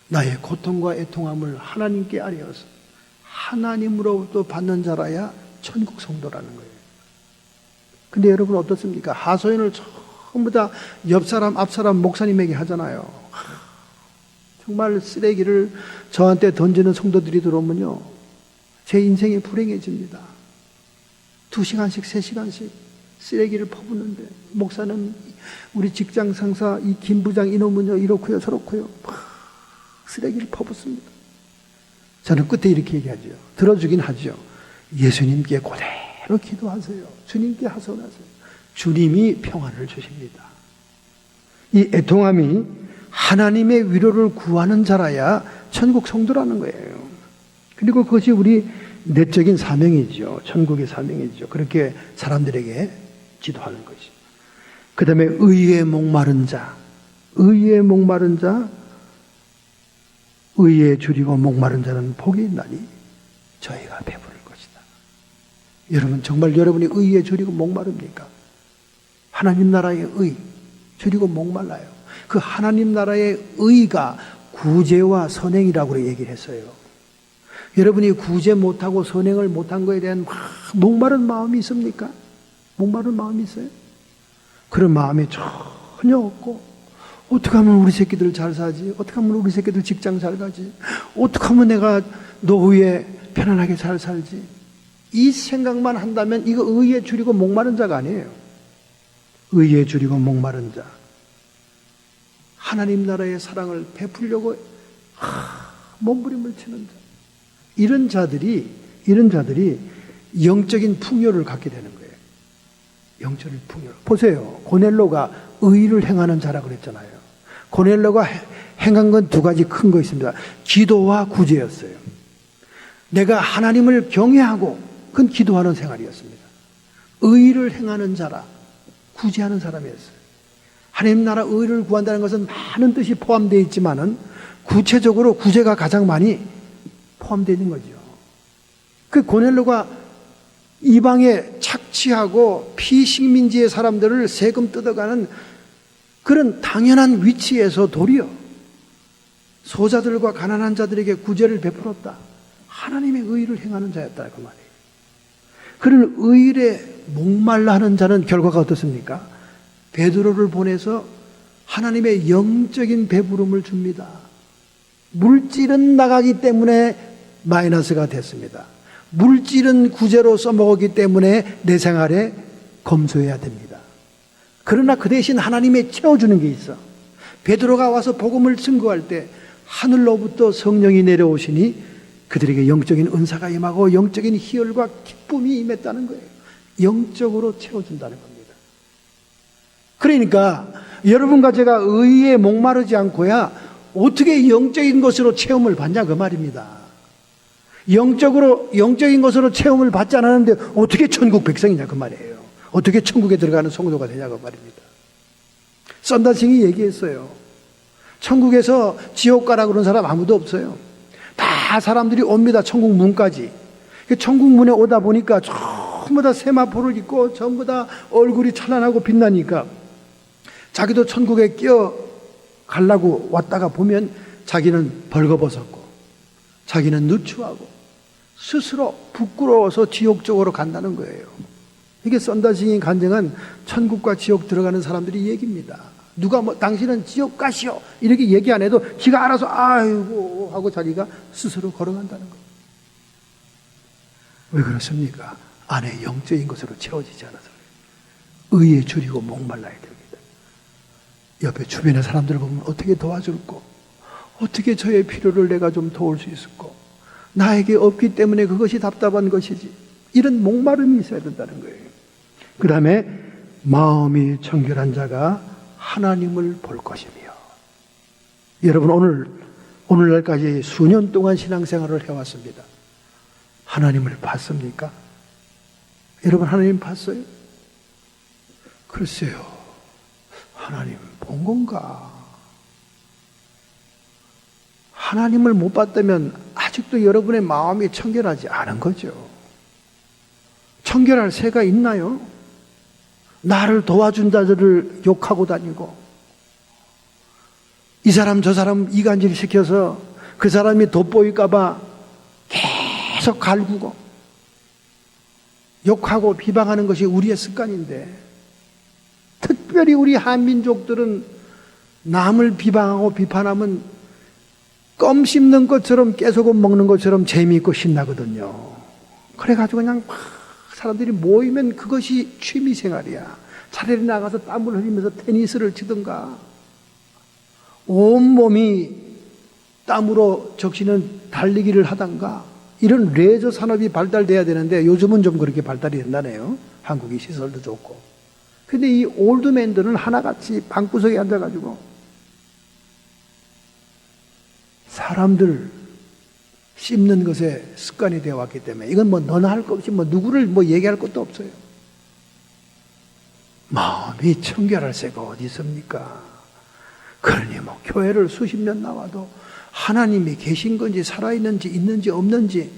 나의 고통과 애통함을 하나님께 아뢰어서 하나님으로부터 받는 자라야 천국 성도라는 거예요. 근데 여러분 어떻습니까? 하소연을 전부 다 옆 사람, 앞 사람 목사님에게 하잖아요. 정말 쓰레기를 저한테 던지는 성도들이 들어오면요, 제 인생이 불행해집니다. 2시간씩 3시간씩 쓰레기를 퍼붓는데, 목사는 우리 직장 상사 이 김 부장 이놈은요 이렇고요 저렇고요 쓰레기를 퍼붓습니다. 저는 끝에 이렇게 얘기하죠. 들어주긴 하죠. 예수님께 그대로 기도하세요. 주님께 하소연하세요. 주님이 평안을 주십니다. 이 애통함이 하나님의 위로를 구하는 자라야 천국 성도라는 거예요. 그리고 그것이 우리 내적인 사명이죠. 천국의 사명이죠. 그렇게 사람들에게 기도하는 것이. 그 다음에 의에 목마른 자, 의에 목마른 자, 의에 줄이고 목마른 자는 복이 있나니 저희가 배부를 것이다. 여러분, 정말 여러분이 의에 줄이고 목마릅니까? 하나님 나라의 의, 줄이고 목말라요. 그 하나님 나라의 의가 구제와 선행이라고 얘기를 했어요. 여러분이 구제 못하고 선행을 못한 것에 대한 목마른 마음이 있습니까? 목마른 마음이 있어요? 그런 마음이 전혀 없고, 어떻게 하면 우리 새끼들 잘 사지? 어떻게 하면 우리 새끼들 직장 잘 가지? 어떻게 하면 내가 노후에 편안하게 잘 살지? 이 생각만 한다면 이거 의에 줄이고 목마른 자가 아니에요. 의에 줄이고 목마른 자, 하나님 나라의 사랑을 베풀려고 몸부림을 치는 자, 이런 자들이 영적인 풍요를 갖게 되는 거예요. 영적인 풍요. 보세요. 고넬로가 의를 행하는 자라고 그랬잖아요. 고넬로가 행한 건 2가지 큰 거 있습니다. 기도와 구제였어요. 내가 하나님을 경외하고, 그건 기도하는 생활이었습니다. 의를 행하는 자라, 구제하는 사람이었어요. 하나님 나라 의를 구한다는 것은 많은 뜻이 포함되어 있지만은 구체적으로 구제가 가장 많이 포함되어 있는 거죠. 그 고넬로가 이방에 착취하고 피식민지의 사람들을 세금 뜯어가는 그런 당연한 위치에서 도리어 소자들과 가난한 자들에게 구제를 베풀었다. 하나님의 의를 행하는 자였다, 그 말이에요. 그런 의에 목말라 하는 자는 결과가 어떻습니까? 베드로를 보내서 하나님의 영적인 배부름을 줍니다. 물질은 나가기 때문에 마이너스가 됐습니다. 물질은 구제로 써먹었기 때문에 내 생활에 검소해야 됩니다. 그러나 그 대신 하나님이 채워주는 게 있어. 베드로가 와서 복음을 증거할 때 하늘로부터 성령이 내려오시니 그들에게 영적인 은사가 임하고 영적인 희열과 기쁨이 임했다는 거예요. 영적으로 채워준다는 겁니다. 그러니까 여러분과 제가 의에 목마르지 않고야 어떻게 영적인 것으로 체험을 받냐 그 말입니다. 영적인 것으로 체험을 받지 않았는데 어떻게 천국 백성이냐 그 말이에요. 어떻게 천국에 들어가는 성도가 되냐 그 말입니다. 썬다싱이 얘기했어요. 천국에서 지옥 가라 그런 사람 아무도 없어요. 다 사람들이 옵니다. 천국 문까지. 천국 문에 오다 보니까 전부 다 세마포를 입고 전부 다 얼굴이 찬란하고 빛나니까 자기도 천국에 가려고 왔다가 보면 자기는 벌거벗었고 자기는 누추하고 스스로 부끄러워서 지옥 쪽으로 간다는 거예요. 이게 썬다싱이 간증한 천국과 지옥 들어가는 사람들이 얘기입니다. 누가 당신은 지옥 가시오 이렇게 얘기 안 해도 지가 알아서 아이고 하고 자기가 스스로 걸어간다는 거예요. 왜 그렇습니까? 안에 영적인 것으로 채워지지 않아서 의에 줄이고 목말라야 됩니다. 옆에 주변의 사람들을 보면 어떻게 도와줄고 어떻게 저의 필요를 내가 좀 도울 수 있을까? 나에게 없기 때문에 그것이 답답한 것이지. 이런 목마름이 있어야 된다는 거예요. 그 다음에 마음이 청결한 자가 하나님을 볼 것이며. 여러분 오늘날까지 수년 동안 신앙생활을 해왔습니다. 하나님을 봤습니까? 여러분 하나님 봤어요? 글쎄요. 하나님 본 건가? 하나님을 못 봤다면 아직도 여러분의 마음이 청결하지 않은 거죠. 청결할 새가 있나요? 나를 도와준 자들을 욕하고 다니고 이 사람 저 사람 이간질 시켜서 그 사람이 돋보일까 봐 계속 갈구고 욕하고 비방하는 것이 우리의 습관인데 특별히 우리 한민족들은 남을 비방하고 비판하면 껌 씹는 것처럼 깨소금 먹는 것처럼 재미있고 신나거든요. 그래가지고 그냥 막 사람들이 모이면 그것이 취미생활이야. 차라리 나가서 땀을 흘리면서 테니스를 치든가 온몸이 땀으로 적시는 달리기를 하던가 이런 레저 산업이 발달돼야 되는데 요즘은 좀 그렇게 발달이 된다네요. 한국이 시설도 좋고. 근데 이 올드맨들은 하나같이 방구석에 앉아가지고 사람들 씹는 것에 습관이 되어 왔기 때문에 이건 뭐 너나 할 것 없이 뭐 누구를 뭐 얘기할 것도 없어요. 마음이 청결할 새가 어디 있습니까? 그러니 뭐 교회를 수십 년 나와도 하나님이 계신 건지 살아있는지 있는지 없는지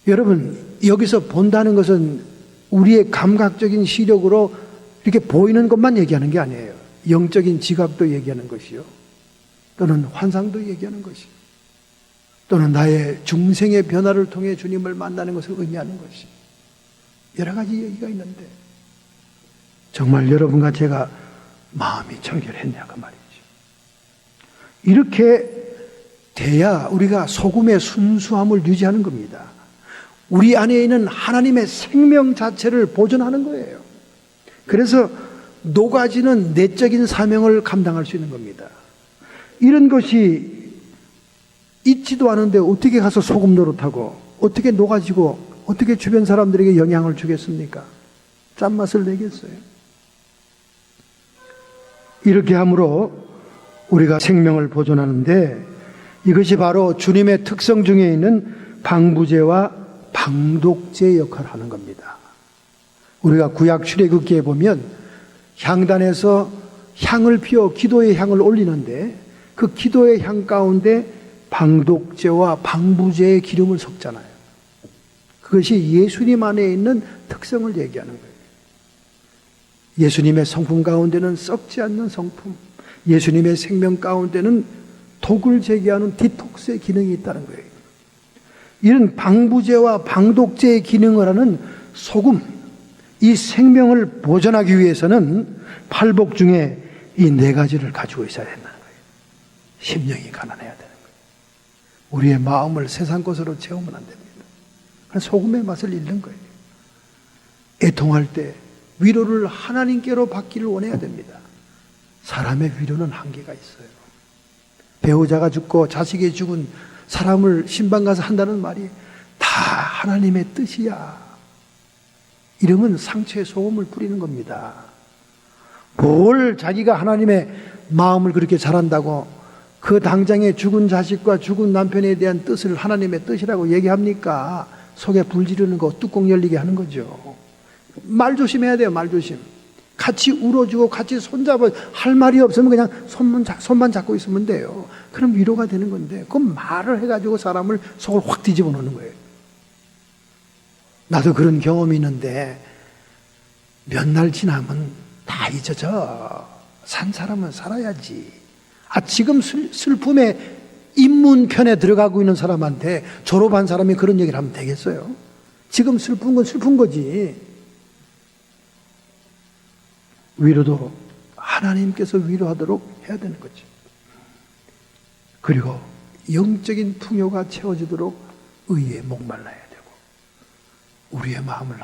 여러분 여기서 본다는 것은 우리의 감각적인 시력으로 이렇게 보이는 것만 얘기하는 게 아니에요. 영적인 지각도 얘기하는 것이요. 또는 환상도 얘기하는 것이 또는 나의 중생의 변화를 통해 주님을 만나는 것을 의미하는 것이 여러 가지 얘기가 있는데 정말 여러분과 제가 마음이 청결했냐 그 말이죠. 이렇게 돼야 우리가 소금의 순수함을 유지하는 겁니다. 우리 안에 있는 하나님의 생명 자체를 보존하는 거예요. 그래서 녹아지는 내적인 사명을 감당할 수 있는 겁니다. 이런 것이 있지도 않은데 어떻게 가서 소금 노릇하고 어떻게 녹아지고 어떻게 주변 사람들에게 영향을 주겠습니까? 짠맛을 내겠어요? 이렇게 함으로 우리가 생명을 보존하는데 이것이 바로 주님의 특성 중에 있는 방부제와 방독제 역할을 하는 겁니다. 우리가 구약 출애굽기에 보면 향단에서 향을 피워 기도의 향을 올리는데 그 기도의 향 가운데 방독제와 방부제의 기름을 섞잖아요. 그것이 예수님 안에 있는 특성을 얘기하는 거예요. 예수님의 성품 가운데는 썩지 않는 성품, 예수님의 생명 가운데는 독을 제거하는 디톡스의 기능이 있다는 거예요. 이런 방부제와 방독제의 기능을 하는 소금, 이 생명을 보존하기 위해서는 팔복 중에 이 네 가지를 가지고 있어야 된다는 거예요. 심령이 가난해야 되는 거예요. 우리의 마음을 세상 것으로 채우면 안 됩니다. 소금의 맛을 잃는 거예요. 애통할 때 위로를 하나님께로 받기를 원해야 됩니다. 사람의 위로는 한계가 있어요. 배우자가 죽고 자식이 죽은 사람을 신방 가서 한다는 말이 다 하나님의 뜻이야. 이러면 상처에 소금을 뿌리는 겁니다. 뭘 자기가 하나님의 마음을 그렇게 잘한다고 그 당장에 죽은 자식과 죽은 남편에 대한 뜻을 하나님의 뜻이라고 얘기합니까? 속에 불 지르는 거 뚜껑 열리게 하는 거죠. 말 조심해야 돼요. 말 조심. 같이 울어주고 같이 손잡아 할 말이 없으면 그냥 손만 잡고 있으면 돼요. 그럼 위로가 되는 건데 그 말을 해가지고 사람을 속을 확 뒤집어 놓는 거예요. 나도 그런 경험이 있는데 몇 날 지나면 다 잊어져. 산 사람은 살아야지. 지금 슬픔의 입문편에 들어가고 있는 사람한테 졸업한 사람이 그런 얘기를 하면 되겠어요? 지금 슬픈 건 슬픈 거지. 위로도 하나님께서 위로하도록 해야 되는 거죠. 그리고 영적인 풍요가 채워지도록 의에 목말라야 되고 우리의 마음을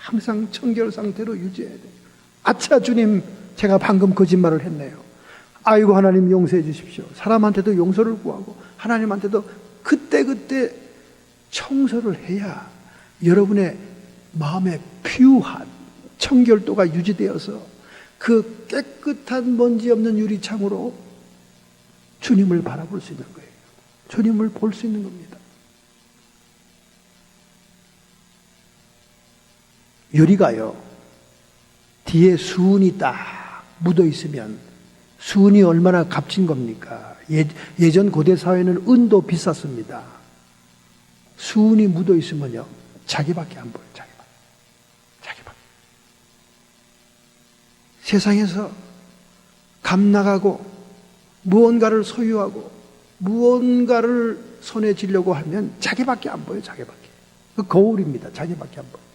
항상 청결 상태로 유지해야 돼요. 아차 주님 제가 방금 거짓말을 했네요. 아이고 하나님 용서해 주십시오. 사람한테도 용서를 구하고 하나님한테도 그때그때 청소를 해야 여러분의 마음의 퓨어한 청결도가 유지되어서 그 깨끗한 먼지 없는 유리창으로 주님을 바라볼 수 있는 거예요. 주님을 볼 수 있는 겁니다. 유리가요, 뒤에 수은이 딱 묻어 있으면 수은이 얼마나 값진 겁니까? 예전 고대 사회는 은도 비쌌습니다. 수은이 묻어 있으면요, 자기밖에 안 보여요. 자기밖에. 세상에서 감 나가고 무언가를 소유하고 무언가를 손에 쥐려고 하면 자기밖에 안 보여요. 자기밖에. 그 거울입니다. 자기밖에 안 보여요.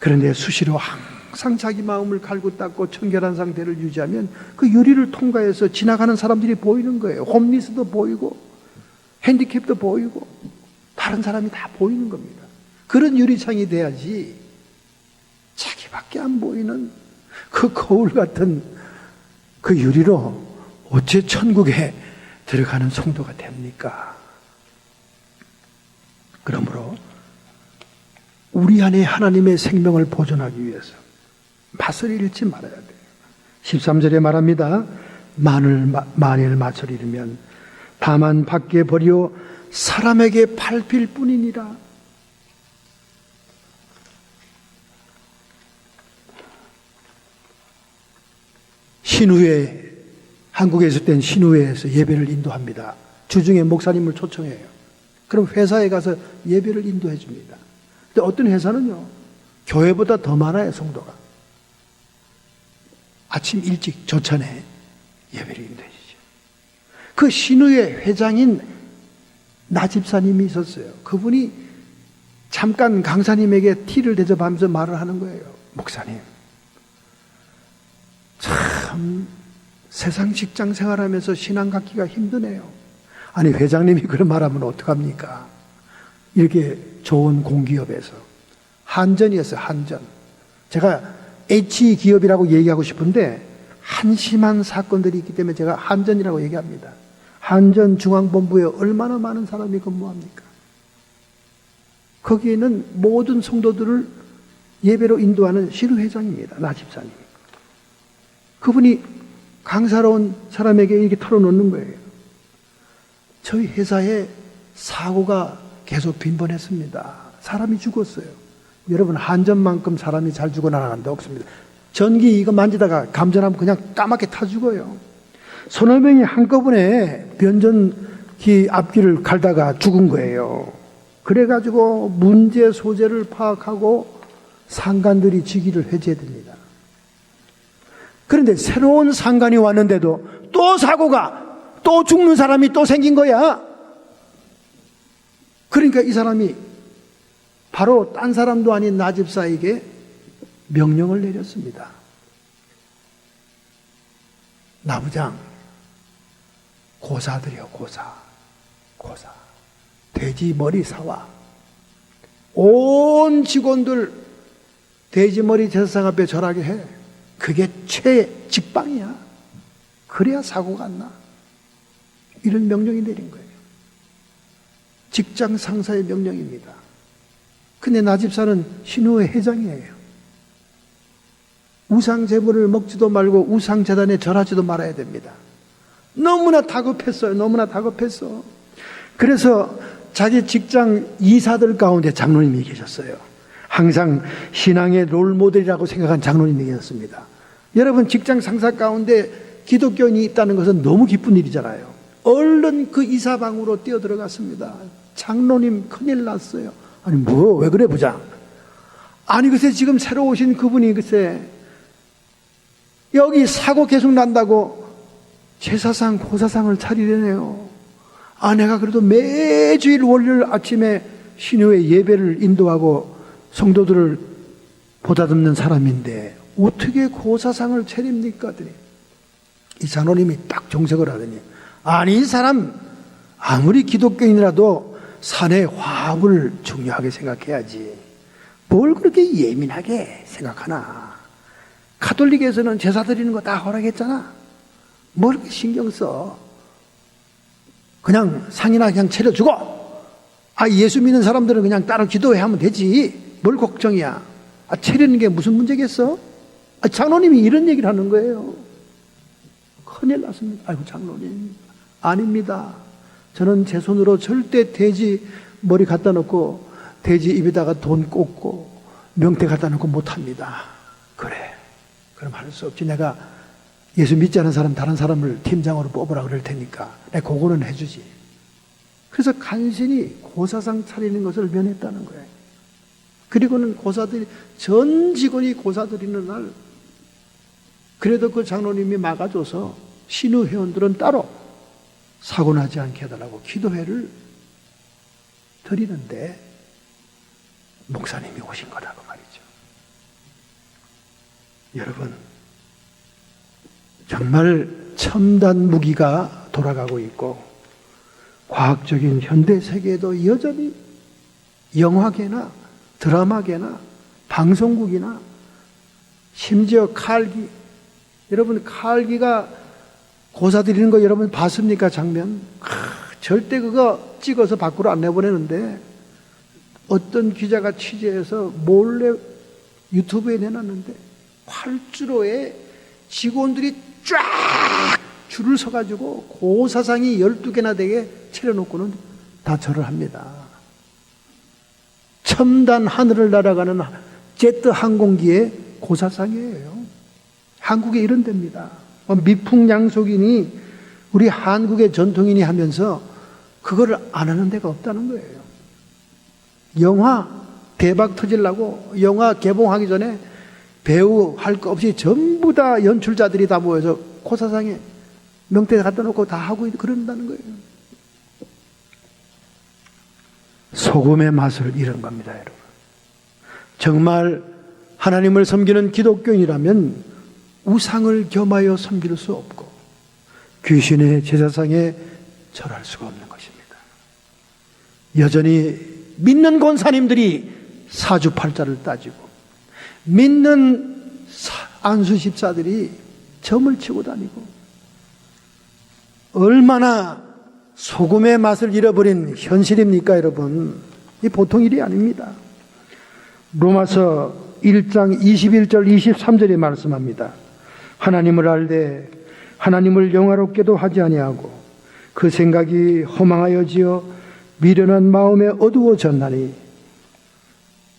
그런데 수시로 항상 자기 마음을 갈고 닦고 청결한 상태를 유지하면 그 유리를 통과해서 지나가는 사람들이 보이는 거예요. 홈리스도 보이고 핸디캡도 보이고 다른 사람이 다 보이는 겁니다. 그런 유리창이 돼야지 자기밖에 안 보이는 그 거울 같은 그 유리로 어째 천국에 들어가는 성도가 됩니까? 그러므로 우리 안에 하나님의 생명을 보존하기 위해서 맛을 잃지 말아야 돼요. 13절에 말합니다. 만일 맛을 잃으면 다만 밖에 버려 사람에게 밟힐 뿐이니라. 신우회, 한국에 있을 땐 신우회에서 예배를 인도합니다. 주중에 목사님을 초청해요. 그럼 회사에 가서 예배를 인도해 줍니다. 근데 어떤 회사는요, 교회보다 더 많아요, 성도가. 아침 일찍 조찬에 예배를 인도해 주죠. 그 신우회 회장인 나 집사님이 있었어요. 그분이 잠깐 강사님에게 티를 대접하면서 말을 하는 거예요. 목사님, 참 세상 직장 생활하면서 신앙 갖기가 힘드네요. 아니, 회장님이 그런 말하면 어떡합니까? 이렇게 좋은 공기업에서 한전이었어요. 한전. 제가 H 기업이라고 얘기하고 싶은데 한심한 사건들이 있기 때문에 제가 한전이라고 얘기합니다. 한전 중앙본부에 얼마나 많은 사람이 근무합니까? 거기에는 모든 성도들을 예배로 인도하는 신우회장입니다. 나 집사님. 그분이 강사로 온 사람에게 이렇게 털어놓는 거예요. 저희 회사에 사고가 계속 빈번했습니다. 사람이 죽었어요. 여러분, 한전만큼 사람이 잘 죽어나가는 데 없습니다. 전기 이거 만지다가 감전하면 그냥 까맣게 타 죽어요. 서너 명이 한꺼번에 변전기 앞길을 갈다가 죽은 거예요. 그래가지고 문제 소재를 파악하고 상관들이 직위를 해제해야 됩니다. 그런데 새로운 상관이 왔는데도 또 사고가, 또 죽는 사람이 또 생긴 거야. 그러니까 이 사람이 바로 딴 사람도 아닌 나 집사에게 명령을 내렸습니다. 나부장, 고사드려, 고사. 돼지 머리 사와. 온 직원들 돼지 머리 제사상 앞에 절하게 해. 그게 최직방이야. 그래야 사고가 안 나. 이런 명령이 내린 거예요. 직장 상사의 명령입니다. 근데 나 집사는 신우회 회장이에요. 우상 제물을 먹지도 말고 우상 제단에 절하지도 말아야 됩니다. 너무나 다급했어요. 너무나 다급했어. 그래서 자기 직장 이사들 가운데 장로님이 계셨어요. 항상 신앙의 롤모델이라고 생각한 장로님이 계셨습니다. 여러분, 직장 상사 가운데 기독교인이 있다는 것은 너무 기쁜 일이잖아요. 얼른 그 이사방으로 뛰어들어갔습니다. 장로님, 큰일 났어요. 아니, 뭐, 왜 그래, 부장? 아니, 글쎄, 지금 새로 오신 그분이 글쎄, 여기 사고 계속 난다고 제사상, 고사상을 차리려네요. 아내가 그래도 매주일 월요일 아침에 신우회 예배를 인도하고 성도들을 보다듬는 사람인데 어떻게 고사상을 차립니까? 하더니 이 장로님이 딱 정색을 하더니, 아니, 이 사람 아무리 기독교인이라도 사내 화합을 중요하게 생각해야지 뭘 그렇게 예민하게 생각하나. 가톨릭에서는 제사 드리는 거 다 허락했잖아. 뭘 그렇게 신경 써. 그냥 상이나 그냥 차려주고, 예수 믿는 사람들은 그냥 따로 기도해 하면 되지. 뭘 걱정이야. 차리는 게 무슨 문제겠어? 장로님이 이런 얘기를 하는 거예요. 큰일 났습니다. 아이고, 장로님, 아닙니다. 저는 제 손으로 절대 돼지 머리 갖다 놓고 돼지 입에다가 돈 꽂고 명태 갖다 놓고 못합니다. 그래, 그럼 할 수 없지. 내가 예수 믿지 않은 사람, 다른 사람을 팀장으로 뽑으라 그럴 테니까 내가 그거는 해주지. 그래서 간신히 고사상 차리는 것을 면했다는 거예요. 그리고는 고사들이, 전 직원이 고사 드리는 날, 그래도 그 장로님이 막아줘서 신우 회원들은 따로 사고 나지 않게 해달라고 기도회를 드리는데 목사님이 오신 거라고 말이죠. 여러분, 정말 첨단 무기가 돌아가고 있고 과학적인 현대 세계에도 여전히 영화계나 드라마계나 방송국이나 심지어 칼기, 여러분 칼기가 고사 드리는 거 여러분 봤습니까? 장면? 절대 그거 찍어서 밖으로 안 내보내는데 어떤 기자가 취재해서 몰래 유튜브에 내놨는데 활주로에 직원들이 쫙 줄을 서가지고 고사상이 12개나 되게 차려놓고는 다 절을 합니다. 첨단 하늘을 날아가는 제트 항공기의 고사상이에요. 한국에 이런 데입니다. 미풍양속이니 우리 한국의 전통이니 하면서 그거를 안 하는 데가 없다는 거예요. 영화 대박 터지려고 영화 개봉하기 전에 배우 할 거 없이 전부 다 연출자들이 다 모여서 고사상에 명태 갖다 놓고 다 하고 그런다는 거예요. 소금의 맛을 잃은 겁니다, 여러분. 정말 하나님을 섬기는 기독교인이라면 우상을 겸하여 섬길 수 없고 귀신의 제사상에 절할 수가 없는 것입니다. 여전히 믿는 권사님들이 사주팔자를 따지고 믿는 안수집사들이 점을 치고 다니고 얼마나 소금의 맛을 잃어버린 현실입니까, 여러분? 이 보통 일이 아닙니다. 로마서 1장 21절 23절에 말씀합니다. 하나님을 알되 하나님을 영화롭게도 하지 아니하고 그 생각이 허망하여지어 미련한 마음에 어두워졌나니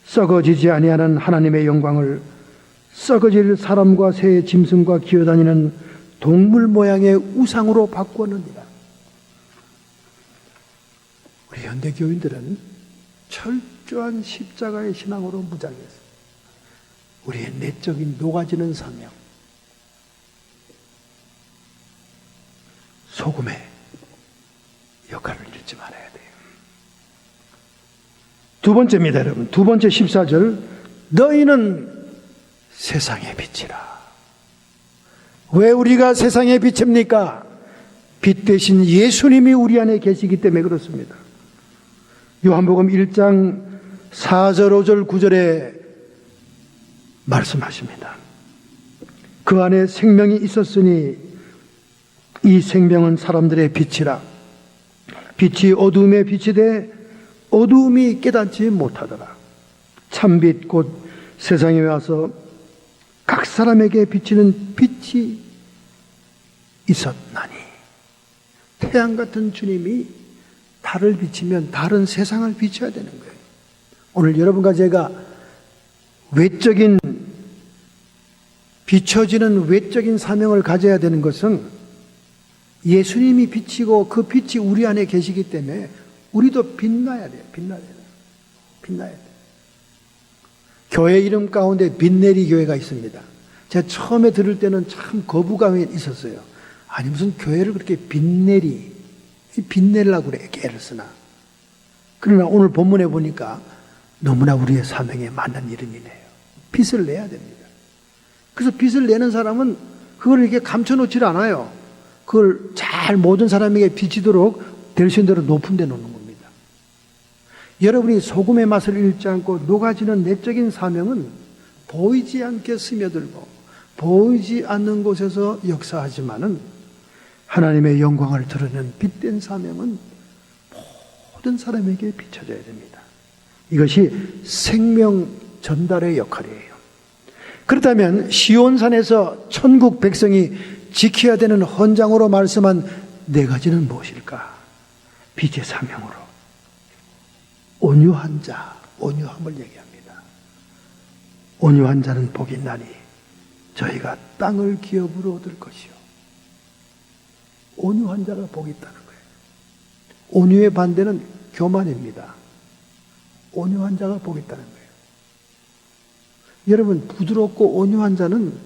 썩어지지 아니하는 하나님의 영광을 썩어질 사람과 새 짐승과 기어다니는 동물 모양의 우상으로 바꾸었느니라. 우리 현대 교인들은 철저한 십자가의 신앙으로 무장했어요. 우리의 내적인 녹아지는 사명, 소금의 역할을 잊지 말아야 돼요. 두 번째입니다, 여러분. 두 번째 14절. 너희는 세상의 빛이라. 왜 우리가 세상의 빛입니까? 빛 대신 예수님이 우리 안에 계시기 때문에 그렇습니다. 요한복음 1장 4절, 5절, 9절에 말씀하십니다. 그 안에 생명이 있었으니 이 생명은 사람들의 빛이라. 빛이 어두움에 비치되 어두움이 깨닫지 못하더라. 참빛 곧 세상에 와서 각 사람에게 비치는 빛이 있었나니. 태양 같은 주님이 달을 비치면 달은 세상을 비춰야 되는 거예요. 오늘 여러분과 제가 외적인 비춰지는 외적인 사명을 가져야 되는 것은 예수님이 비치고 그 빛이 우리 안에 계시기 때문에 우리도 빛나야 돼요. 빛나야 돼요. 교회 이름 가운데 빛내리 교회가 있습니다. 제가 처음에 들을 때는 참 거부감이 있었어요. 아니 무슨 교회를 그렇게 빛내려고 그래, 애를 쓰나. 그러나 오늘 본문에 보니까 너무나 우리의 사명에 맞는 이름이네요. 빛을 내야 됩니다. 그래서 빛을 내는 사람은 그걸 이렇게 감춰놓질 않아요. 그걸 잘 모든 사람에게 비치도록 될 수 있는 대로 높은 데 놓는 겁니다. 여러분이 소금의 맛을 잃지 않고 녹아지는 내적인 사명은 보이지 않게 스며들고 보이지 않는 곳에서 역사하지만은 하나님의 영광을 드러내는 빛된 사명은 모든 사람에게 비춰져야 됩니다. 이것이 생명 전달의 역할이에요. 그렇다면 시온산에서 천국 백성이 지켜야 되는 헌장으로 말씀한 네 가지는 무엇일까? 빛의 사명으로 온유한 자, 온유함을 얘기합니다. 온유한 자는 복이 있나니 저희가 땅을 기업으로 얻을 것이요. 온유한 자가 복이 있다는 거예요. 온유의 반대는 교만입니다. 온유한 자가 복이 있다는 거예요. 여러분, 부드럽고 온유한 자는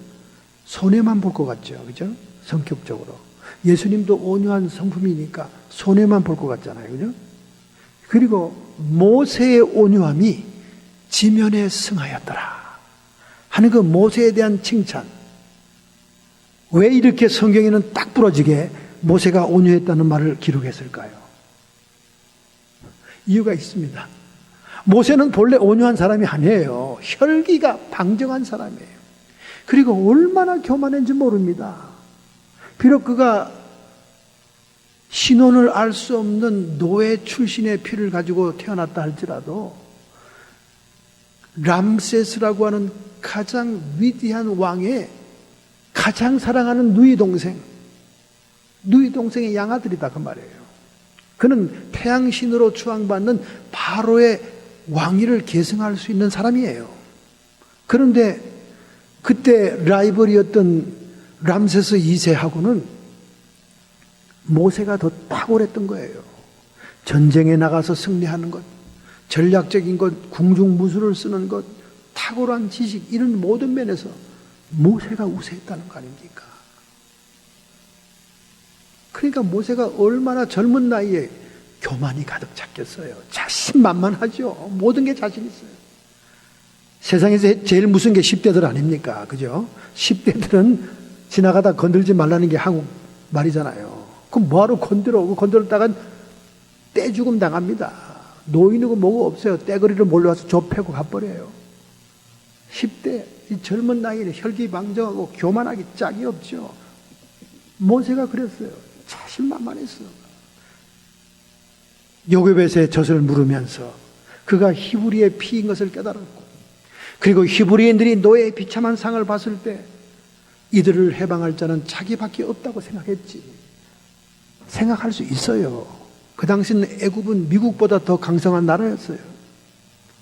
손해만 볼 것 같죠, 그죠? 성격적으로. 예수님도 온유한 성품이니까 손해만 볼 것 같잖아요, 그죠? 그리고 모세의 온유함이 지면에 승하였더라. 하는 그 모세에 대한 칭찬. 왜 이렇게 성경에는 딱 부러지게 모세가 온유했다는 말을 기록했을까요? 이유가 있습니다. 모세는 본래 온유한 사람이 아니에요. 혈기가 방정한 사람이에요. 그리고 얼마나 교만한지 모릅니다. 비록 그가 신원을 알 수 없는 노예 출신의 피를 가지고 태어났다 할지라도 람세스라고 하는 가장 위대한 왕의 가장 사랑하는 누이 동생의 양아들이다 그 말이에요. 그는 태양신으로 추앙받는 바로의 왕위를 계승할 수 있는 사람이에요. 그런데 그때 라이벌이었던 람세스 2세하고는 모세가 더 탁월했던 거예요. 전쟁에 나가서 승리하는 것, 전략적인 것, 궁중무술을 쓰는 것, 탁월한 지식, 이런 모든 면에서 모세가 우세했다는 거 아닙니까? 그러니까 모세가 얼마나 젊은 나이에 교만이 가득 찼겠어요. 자신만만하죠. 모든 게 자신 있어요. 세상에서 제일 무슨 게 10대들 아닙니까? 그죠? 10대들은 지나가다 건들지 말라는 게 한국 말이잖아요. 그럼 뭐하러 건드려? 건드렸다간 떼죽음 당합니다. 노인이고 뭐고 없어요. 떼거리를 몰려와서 좁혀고 가버려요. 10대, 이 젊은 나이에 혈기방정하고 교만하기 짝이 없죠. 모세가 그랬어요. 자신만만했어. 요괴벳의 젖을 물으면서 그가 히브리의 피인 것을 깨달았고, 그리고 히브리인들이 노예의 비참한 상을 봤을 때 이들을 해방할 자는 자기밖에 없다고 생각했지. 생각할 수 있어요. 그 당시는 애굽은 미국보다 더 강성한 나라였어요.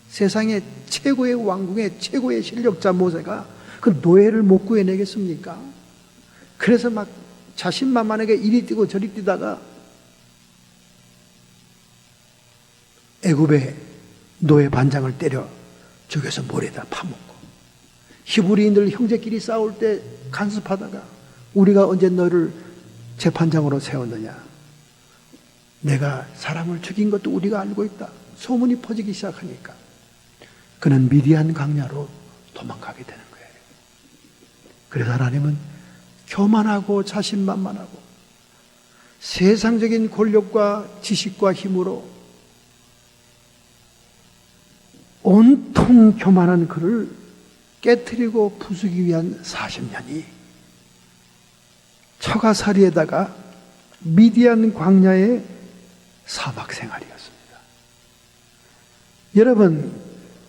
세상의 최고의 왕궁의 최고의 실력자 모세가 그 노예를 못 구해내겠습니까? 그래서 막 자신만만하게 이리 뛰고 저리 뛰다가 애굽의 노예 반장을 때려 죽여서 모래다 파먹고, 히브리인들 형제끼리 싸울 때 간섭하다가 우리가 언제 너를 재판장으로 세웠느냐, 내가 사람을 죽인 것도 우리가 알고 있다, 소문이 퍼지기 시작하니까 그는 미디안 광야로 도망가게 되는 거예요. 그래서 하나님은 교만하고 자신만만하고 세상적인 권력과 지식과 힘으로 온통 교만한 그를 깨트리고 부수기 위한 40년이 처가살이에다가 미디안 광야의 사막 생활이었습니다. 여러분,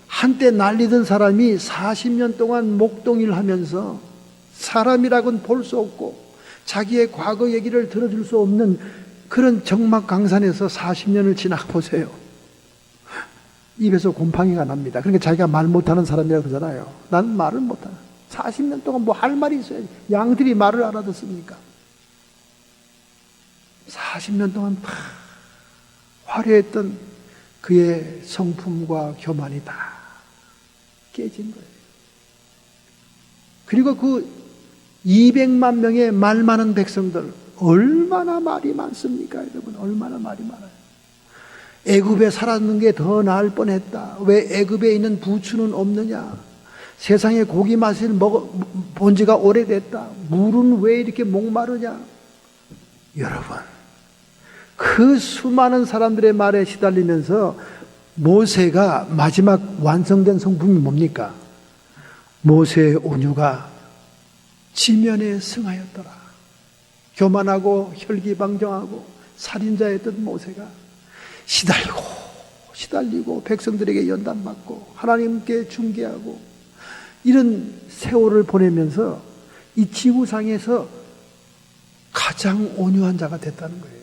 한때 난리던 사람이 40년 동안 목동일 하면서 사람이라고는 볼 수 없고 자기의 과거 얘기를 들어줄 수 없는 그런 적막강산에서 40년을 지나보세요. 입에서 곰팡이가 납니다. 그러니까 자기가 말 못하는 사람이라고 그러잖아요. 나는 말을 못하는. 40년 동안 뭐 할 말이 있어야지. 양들이 말을 알아듣습니까? 40년 동안 다 화려했던 그의 성품과 교만이 다 깨진 거예요. 그리고 그 200만 명의 말 많은 백성들, 얼마나 말이 많습니까, 여러분? 얼마나 말이 많아요. 애굽에 살았는 게 더 나을 뻔했다. 왜 애굽에 있는 부추는 없느냐? 세상에 고기 맛을 본 지가 오래됐다. 물은 왜 이렇게 목마르냐? 여러분, 그 수많은 사람들의 말에 시달리면서 모세가 마지막 완성된 성품이 뭡니까? 모세의 온유가 지면에 승하였더라. 교만하고 혈기방정하고 살인자였던 모세가 시달리고 백성들에게 연단받고 하나님께 중개하고 이런 세월을 보내면서 이 지구상에서 가장 온유한 자가 됐다는 거예요.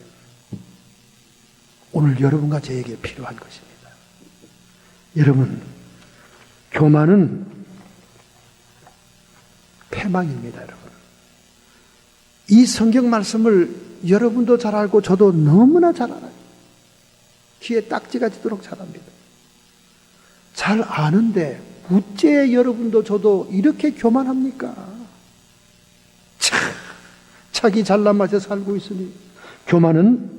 오늘 여러분과 저에게 필요한 것입니다. 여러분, 교만은 패망입니다, 여러분. 이 성경 말씀을 여러분도 잘 알고 저도 너무나 잘 알아요. 귀에 딱지가 지도록 잘 압니다. 잘 아는데 어째 여러분도 저도 이렇게 교만합니까? 자기 잘난 맛에 살고 있으니. 교만은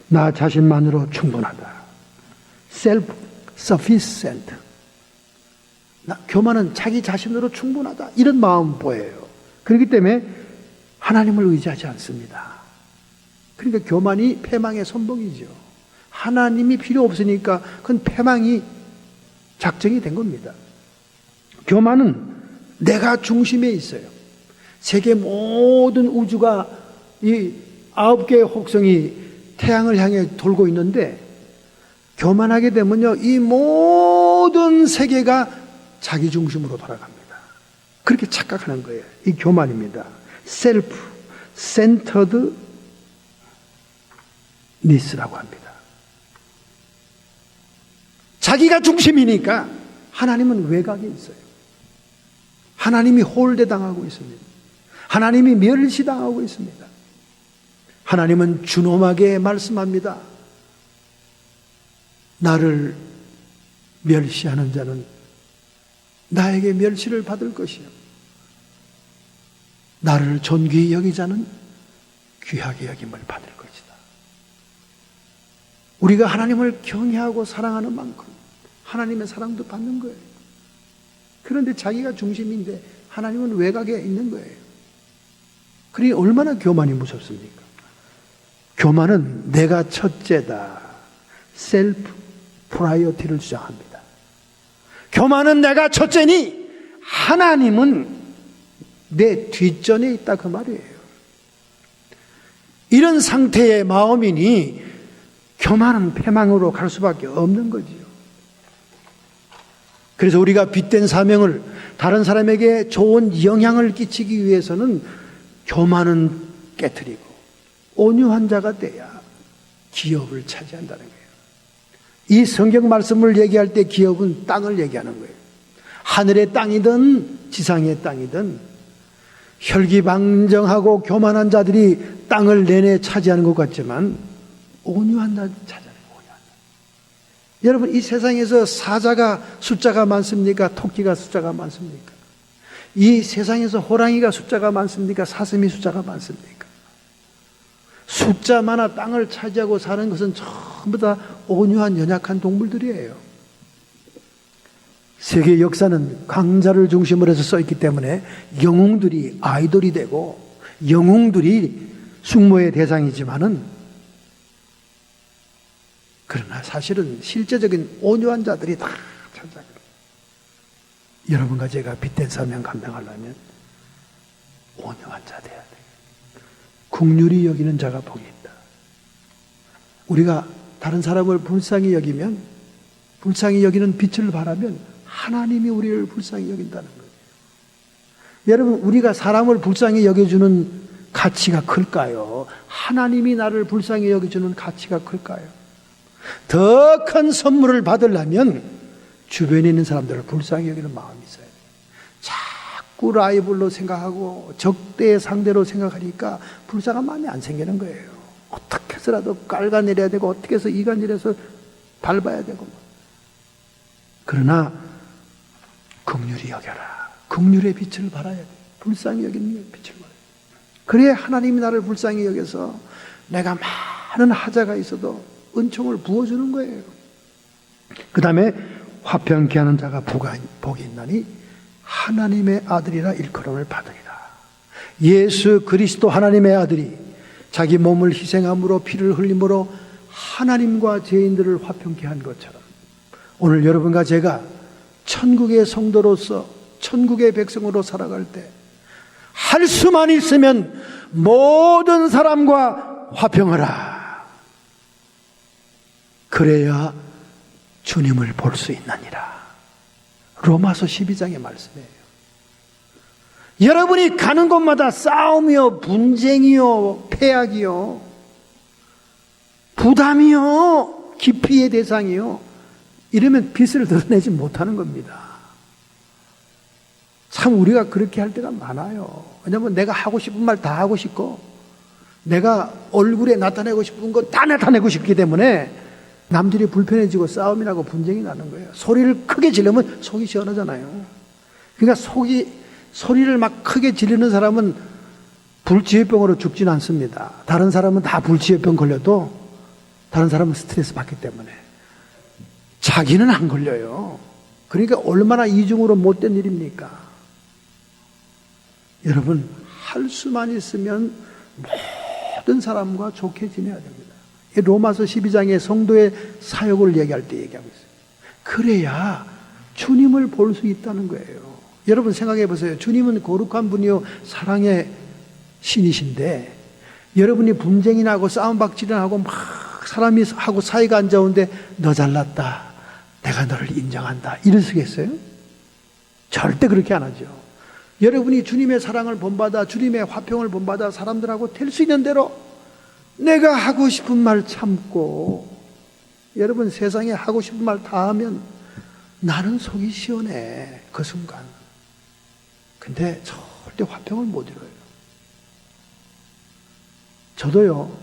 나 자신만으로 충분하다. self-sufficient. 교만은 자기 자신으로 충분하다, 이런 마음 보여요. 그렇기 때문에 하나님을 의지하지 않습니다. 그러니까 교만이 패망의 선봉이죠. 하나님이 필요 없으니까 그건 패망이 작정이 된 겁니다. 교만은 내가 중심에 있어요. 세계 모든 우주가 이 9개의 혹성이 태양을 향해 돌고 있는데, 교만하게 되면요, 이 모든 세계가 자기 중심으로 돌아갑니다. 그렇게 착각하는 거예요. 이 교만입니다. 셀프 센터드 니스라고 합니다. 자기가 중심이니까 하나님은 외곽에 있어요. 하나님이 홀대당하고 있습니다. 하나님이 멸시당하고 있습니다. 하나님은 준엄하게 말씀합니다. 나를 멸시하는 자는 나에게 멸시를 받을 것이요, 나를 존귀히 여기자는 귀하게 여김을 받을 것이다. 우리가 하나님을 경외하고 사랑하는 만큼 하나님의 사랑도 받는 거예요. 그런데 자기가 중심인데 하나님은 외곽에 있는 거예요. 그러니 얼마나 교만이 무섭습니까? 교만은 내가 첫째다, 셀프 프라이어티를 주장합니다. 교만은 내가 첫째니 하나님은 내 뒷전에 있다, 그 말이에요. 이런 상태의 마음이니 교만은 패망으로 갈 수밖에 없는 거지요. 그래서 우리가 빛된 사명을 다른 사람에게 좋은 영향을 끼치기 위해서는 교만은 깨트리고 온유한 자가 돼야 기업을 차지한다는 거예요. 이 성경 말씀을 얘기할 때 기업은 땅을 얘기하는 거예요. 하늘의 땅이든 지상의 땅이든 혈기방정하고 교만한 자들이 땅을 내내 차지하는 것 같지만 온유한 자들이 차지하는 거예요. 온유한 자. 여러분, 이 세상에서 사자가 숫자가 많습니까? 토끼가 숫자가 많습니까? 이 세상에서 호랑이가 숫자가 많습니까? 사슴이 숫자가 많습니까? 숫자 많아 땅을 차지하고 사는 것은 전부 다 온유한 연약한 동물들이에요. 세계 역사는 강자를 중심으로 해서 써있기 때문에 영웅들이 아이돌이 되고 영웅들이 숙모의 대상이지만은, 그러나 사실은 실제적인 온유한 자들이 다 차지하거든요. 여러분과 제가 빛된 사명 감당하려면 온유한 자 돼야 돼요. 긍휼히 여기는 자가 복이 있다. 우리가 다른 사람을 불쌍히 여기면, 불쌍히 여기는 빛을 발하면 하나님이 우리를 불쌍히 여긴다는 거예요. 여러분, 우리가 사람을 불쌍히 여겨주는 가치가 클까요? 하나님이 나를 불쌍히 여겨주는 가치가 클까요? 더 큰 선물을 받으려면 주변에 있는 사람들을 불쌍히 여기는 마음이 있어야 돼요. 자꾸 라이벌로 생각하고 적대의 상대로 생각하니까 불쌍한 마음이 안 생기는 거예요. 어떻게 해서라도 깔아내려야 되고 어떻게 해서 이간질해서 밟아야 되고. 그러나 긍휼히 여겨라. 긍휼의 빛을 발아야 돼. 불쌍히 여기는 빛을 발아야 돼. 그래야 하나님이 나를 불쌍히 여겨서 내가 많은 하자가 있어도 은총을 부어주는 거예요. 그 다음에 화평케 하는 자가 복이 있나니 하나님의 아들이라 일컬음을 받으리라. 예수 그리스도 하나님의 아들이 자기 몸을 희생함으로 피를 흘림으로 하나님과 죄인들을 화평케 한 것처럼 오늘 여러분과 제가 천국의 성도로서 천국의 백성으로 살아갈 때 할 수만 있으면 모든 사람과 화평하라. 그래야 주님을 볼 수 있느니라. 로마서 12장의 말씀이에요. 여러분이 가는 곳마다 싸움이요, 분쟁이요, 패악이요, 부담이요, 기피의 대상이요, 이러면 빛을 드러내지 못하는 겁니다. 참 우리가 그렇게 할 때가 많아요. 왜냐하면 내가 하고 싶은 말 다 하고 싶고 내가 얼굴에 나타내고 싶은 거 다 나타내고 싶기 때문에 남들이 불편해지고 싸움이 나고 분쟁이 나는 거예요. 소리를 크게 지르면 속이 시원하잖아요. 그러니까 소리를 막 크게 지르는 사람은 불치외병으로 죽진 않습니다. 다른 사람은 다 불치외병 걸려도 다른 사람은 스트레스 받기 때문에 자기는 안 걸려요. 그러니까 얼마나 이중으로 못된 일입니까? 여러분, 할 수만 있으면 모든 사람과 좋게 지내야 됩니다. 로마서 12장의 성도의 사역을 얘기할 때 얘기하고 있어요. 그래야 주님을 볼 수 있다는 거예요. 여러분 생각해 보세요. 주님은 거룩한 분이요 사랑의 신이신데, 여러분이 분쟁이 나고 싸움박질을 하고 막 사람이 하고 사이가 안 좋은데 너 잘났다, 내가 너를 인정한다, 이러시겠어요? 절대 그렇게 안 하죠. 여러분이 주님의 사랑을 본받아, 주님의 화평을 본받아 사람들하고 될 수 있는 대로 내가 하고 싶은 말 참고, 여러분 세상에 하고 싶은 말 다 하면 나는 속이 시원해, 그 순간. 근데 절대 화평을 못 이뤄요. 저도요,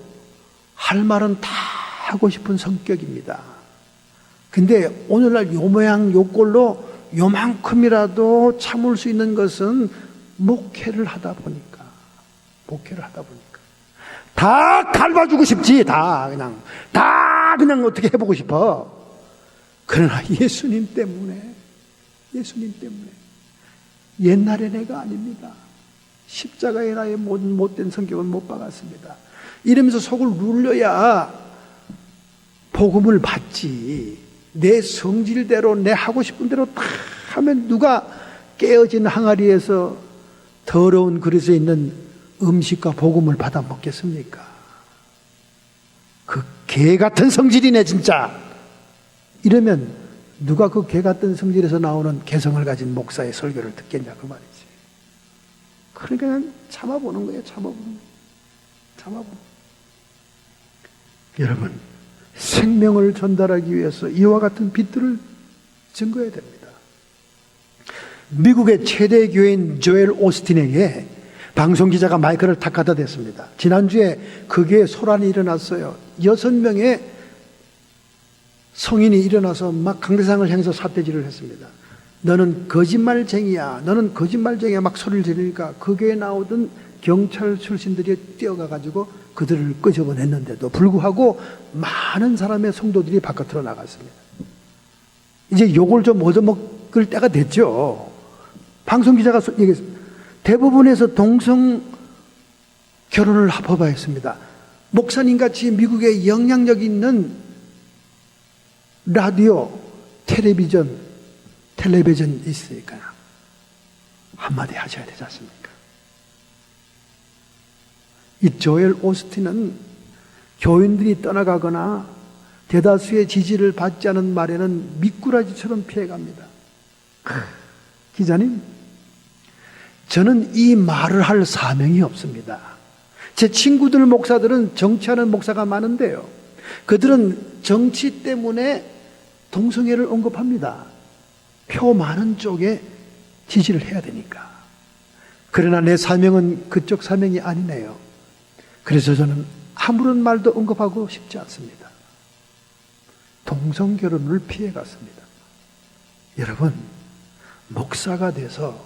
할 말은 다 하고 싶은 성격입니다. 근데 오늘날 요 모양 요 꼴로 요만큼이라도 참을 수 있는 것은 목회를 하다 보니까 다 밟아주고 싶지. 다 그냥 어떻게 해보고 싶어. 그러나 예수님 때문에 옛날의 내가 아닙니다. 십자가의 나의 모든 못된 성격은 못 박았습니다. 이러면서 속을 눌려야 복음을 받지. 내 성질대로 내 하고 싶은 대로 다 하면 누가 깨어진 항아리에서 더러운 그릇에 있는 음식과 복음을 받아 먹겠습니까? 그 개 같은 성질이네 진짜. 이러면 누가 그 개 같은 성질에서 나오는 개성을 가진 목사의 설교를 듣겠냐 그 말이지. 그러니까 그냥 참아보는 거예요. 참아보는. 여러분, 생명을 전달하기 위해서 이와 같은 빛들을 증거해야 됩니다. 미국의 최대 교회인 조엘 오스틴에게 방송기자가 마이크를 탁 갖다 댔습니다. 지난주에 그 교회에 소란이 일어났어요. 6명의 성인이 일어나서 막 강대상을 향해서 삿대질을 했습니다. 너는 거짓말쟁이야 막 소리를 지르니까 그 교회에 나오던 경찰 출신들이 뛰어가가지고 그들을 끄집어냈는데도 불구하고 많은 사람의 성도들이 바깥으로 나갔습니다. 이제 욕을 좀 얻어먹을 때가 됐죠. 방송기자가 얘기했습니다. 대부분에서 동성 결혼을 합법화했습니다. 목사님같이 미국에 영향력 있는 라디오, 텔레비전 있으니까요. 한마디 하셔야 되지 않습니까? 이 조엘 오스틴은 교인들이 떠나가거나 대다수의 지지를 받지 않은 말에는 미꾸라지처럼 피해갑니다. 기자님, 저는 이 말을 할 사명이 없습니다. 제 친구들 목사들은 정치하는 목사가 많은데요, 그들은 정치 때문에 동성애를 언급합니다. 표 많은 쪽에 지지를 해야 되니까. 그러나 내 사명은 그쪽 사명이 아니네요. 그래서 저는 아무런 말도 언급하고 싶지 않습니다. 동성결혼을 피해갔습니다. 여러분, 목사가 돼서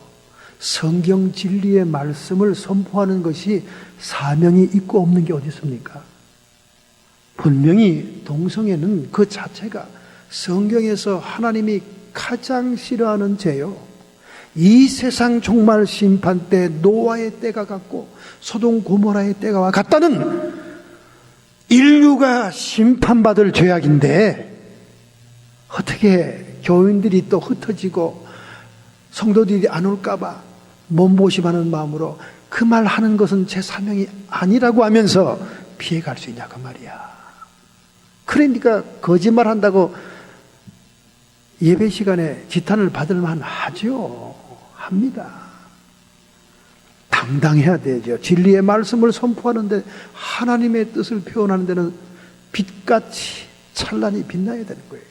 성경 진리의 말씀을 선포하는 것이 사명이 있고 없는 게 어디 있습니까? 분명히 동성애는 그 자체가 성경에서 하나님이 가장 싫어하는 죄요. 이 세상 종말 심판 때 노아의 때가 같고 소돔 고모라의 때가 같다는 인류가 심판받을 죄악인데, 어떻게 교인들이 또 흩어지고 성도들이 안 올까봐 몸보심하는 마음으로 그 말 하는 것은 제 사명이 아니라고 하면서 피해갈 수 있냐 그 말이야. 그러니까 거짓말 한다고 예배 시간에 지탄을 받을 만하죠. 합니다. 당당해야 되죠. 진리의 말씀을 선포하는데, 하나님의 뜻을 표현하는 데는 빛같이 찬란히 빛나야 되는 거예요.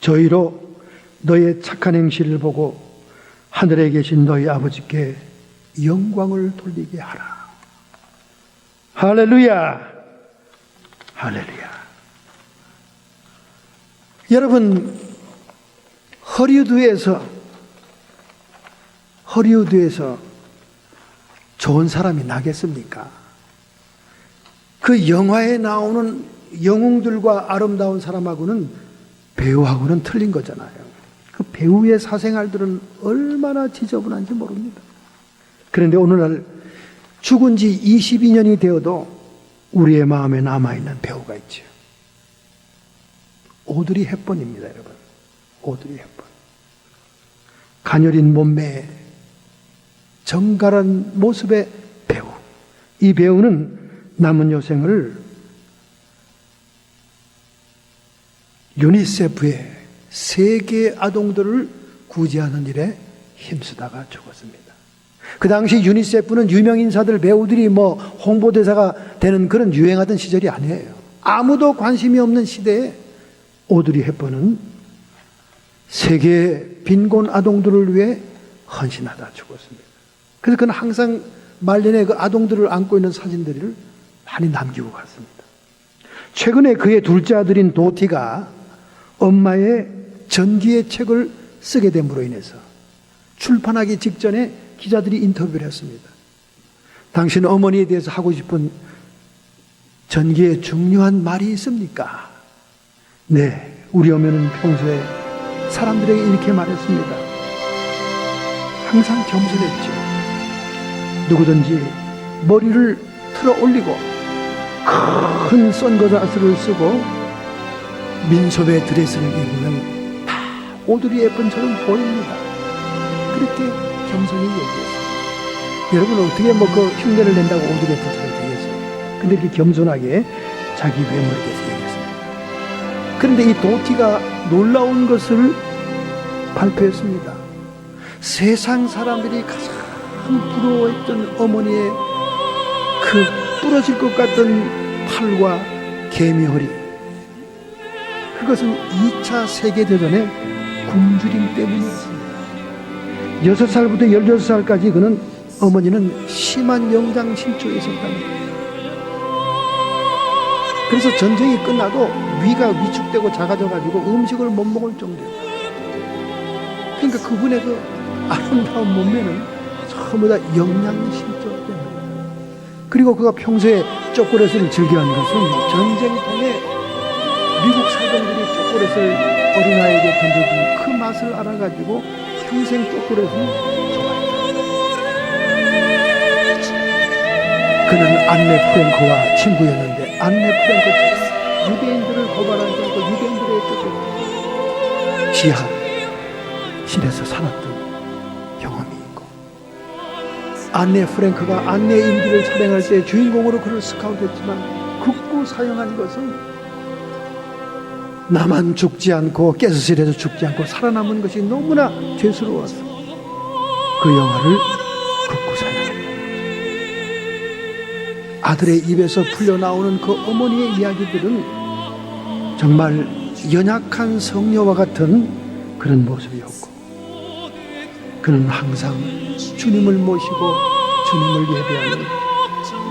저희로 너의 착한 행실을 보고 하늘에 계신 너희 아버지께 영광을 돌리게 하라. 할렐루야. 할렐루야. 여러분, 허리우드에서 좋은 사람이 나겠습니까? 그 영화에 나오는 영웅들과 아름다운 사람하고는 배우하고는 틀린 거잖아요. 그 배우의 사생활들은 얼마나 지저분한지 모릅니다. 그런데 오늘날 죽은 지 22년이 되어도 우리의 마음에 남아있는 배우가 있죠. 오드리 헵번입니다, 여러분. 오드리 헵번. 가녀린 몸매에 정갈한 모습의 배우. 이 배우는 남은 여생을 유니세프의 세계 아동들을 구제하는 일에 힘쓰다가 죽었습니다. 그 당시 유니세프는 유명 인사들, 배우들이 홍보대사가 되는 그런 유행하던 시절이 아니에요. 아무도 관심이 없는 시대에 오드리 헵번은 세계 빈곤 아동들을 위해 헌신하다 죽었습니다. 그래서 그는 항상 말년에 그 아동들을 안고 있는 사진들을 많이 남기고 갔습니다. 최근에 그의 둘째 아들인 도티가 엄마의 전기의 책을 쓰게 됨으로 인해서 출판하기 직전에 기자들이 인터뷰를 했습니다. 당신 어머니에 대해서 하고 싶은 전기의 중요한 말이 있습니까? 네, 우리 어머니는 평소에 사람들에게 이렇게 말했습니다. 항상 겸손했죠. 누구든지 머리를 틀어 올리고 큰 선글라스를 쓰고 민소매 드레스를 입으면 다 오드리 헵번처럼 보입니다. 그렇게 겸손히 얘기했어요. 여러분 어떻게 그 흉내를 낸다고 오드리 헵번처럼 되겠어요? 근데 이렇게 겸손하게 자기 외모에 대해서 얘기했습니다. 그런데 이 도티가 놀라운 것을 발표했습니다. 세상 사람들이 가장 부러워했던 어머니의 그 부러질 것 같던 팔과 개미허리, 그것은 2차 세계대전의 굶주림 때문이었습니다. 6살부터 16살까지 그는 어머니는 심한 영장실조에 있었답니다. 그래서 전쟁이 끝나도 위가 위축되고 작아져가지고 음식을 못 먹을 정도예요. 그러니까 그분의 그 아름다운 몸매는 전부 다 영양실조 때문입니다. 그리고 그가 평소에 초콜릿을 즐겨하는 것은 전쟁통에 미국 사병들이 초콜릿을 어린아이에게 던져준 그 맛을 알아가지고 평생 초콜릿을 좋아했다. 그는 안네 프랭크와 친구였는데 안네 프랭크처럼 유대인들을 고발하지 않고 유대인들의 쪽에 지하실에서 살았던 경험이 있고, 안네 프랭크가 안네 일기를 촬영할 때 주인공으로 그를 스카우트했지만 극구 사용한 것은 나만 죽지 않고 가스실에서 죽지 않고 살아남은 것이 너무나 죄스러워서 그 영화를 극구 사용했다. 아들의 입에서 풀려나오는 그 어머니의 이야기들은 정말 연약한 성녀와 같은 그런 모습이었고, 그는 항상 주님을 모시고 주님을 예배하는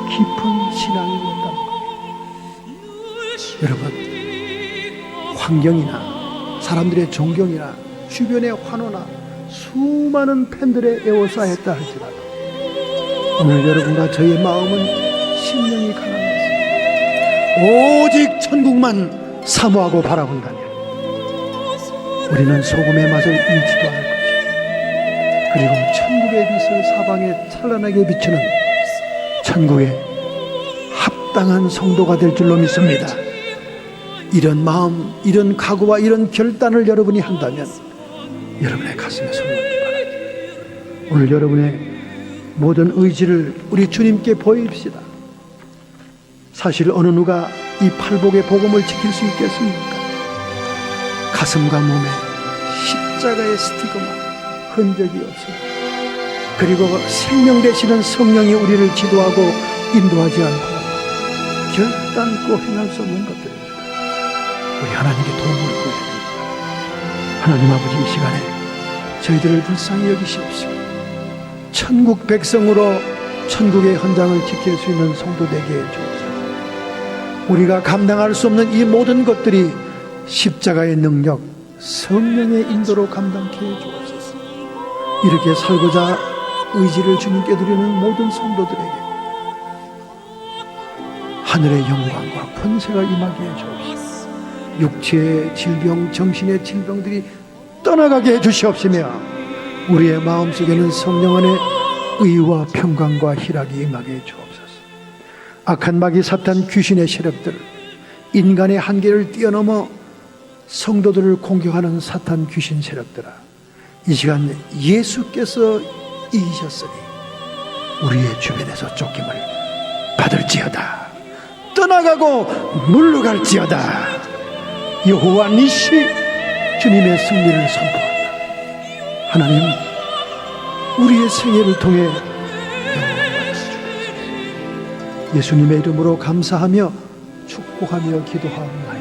깊은 신앙이었다는 거예요. 여러분, 환경이나 사람들의 존경이나 주변의 환호나 수많은 팬들의 에워싸였다 할지라도 오늘 여러분과 저의 마음은 심령이 가난했습니다. 오직 천국만 사모하고 바라본다면 우리는 소금의 맛을 잃지도 않을 것이고, 그리고 천국의 빛을 사방에 찬란하게 비추는 천국의 합당한 성도가 될 줄로 믿습니다. 이런 마음, 이런 각오와 이런 결단을 여러분이 한다면 여러분의 가슴에 손을 얹기 바랍니다. 오늘 여러분의 모든 의지를 우리 주님께 보입시다. 사실 어느 누가 이 팔복의 복음을 지킬 수 있겠습니까? 가슴과 몸에 십자가의 스티그마, 흔적이 없습니다. 그리고 생명 되시는 성령이 우리를 지도하고 인도하지 않고 결단코 행할 수 없는 것들입니다. 우리 하나님께 도움을 구해야 됩니다. 하나님 아버지, 이 시간에 저희들을 불쌍히 여기시옵시고 천국 백성으로 천국의 헌장을 지킬 수 있는 성도 되게 해주옵소서. 우리가 감당할 수 없는 이 모든 것들이 십자가의 능력, 성령의 인도로 감당케 해주옵소서. 이렇게 살고자 의지를 주님께 드리는 모든 성도들에게 하늘의 영광과 권세가 임하게 해주옵소서. 육체의 질병, 정신의 질병들이 떠나가게 해주시옵시며 우리의 마음속에는 성령 안에 의와 평강과 희락이 임하게 주옵소서. 악한 마귀 사탄 귀신의 세력들, 인간의 한계를 뛰어넘어 성도들을 공격하는 사탄 귀신 세력들아, 이 시간 예수께서 이기셨으니 우리의 주변에서 쫓김을 받을지어다. 떠나가고 물러갈지어다. 여호와 니시 주님의 승리를 선포한다. 하나님, 우리의 생애를 통해 영광 받으시옵소서. 예수님의 이름으로 감사하며 축복하며 기도하옵나이다.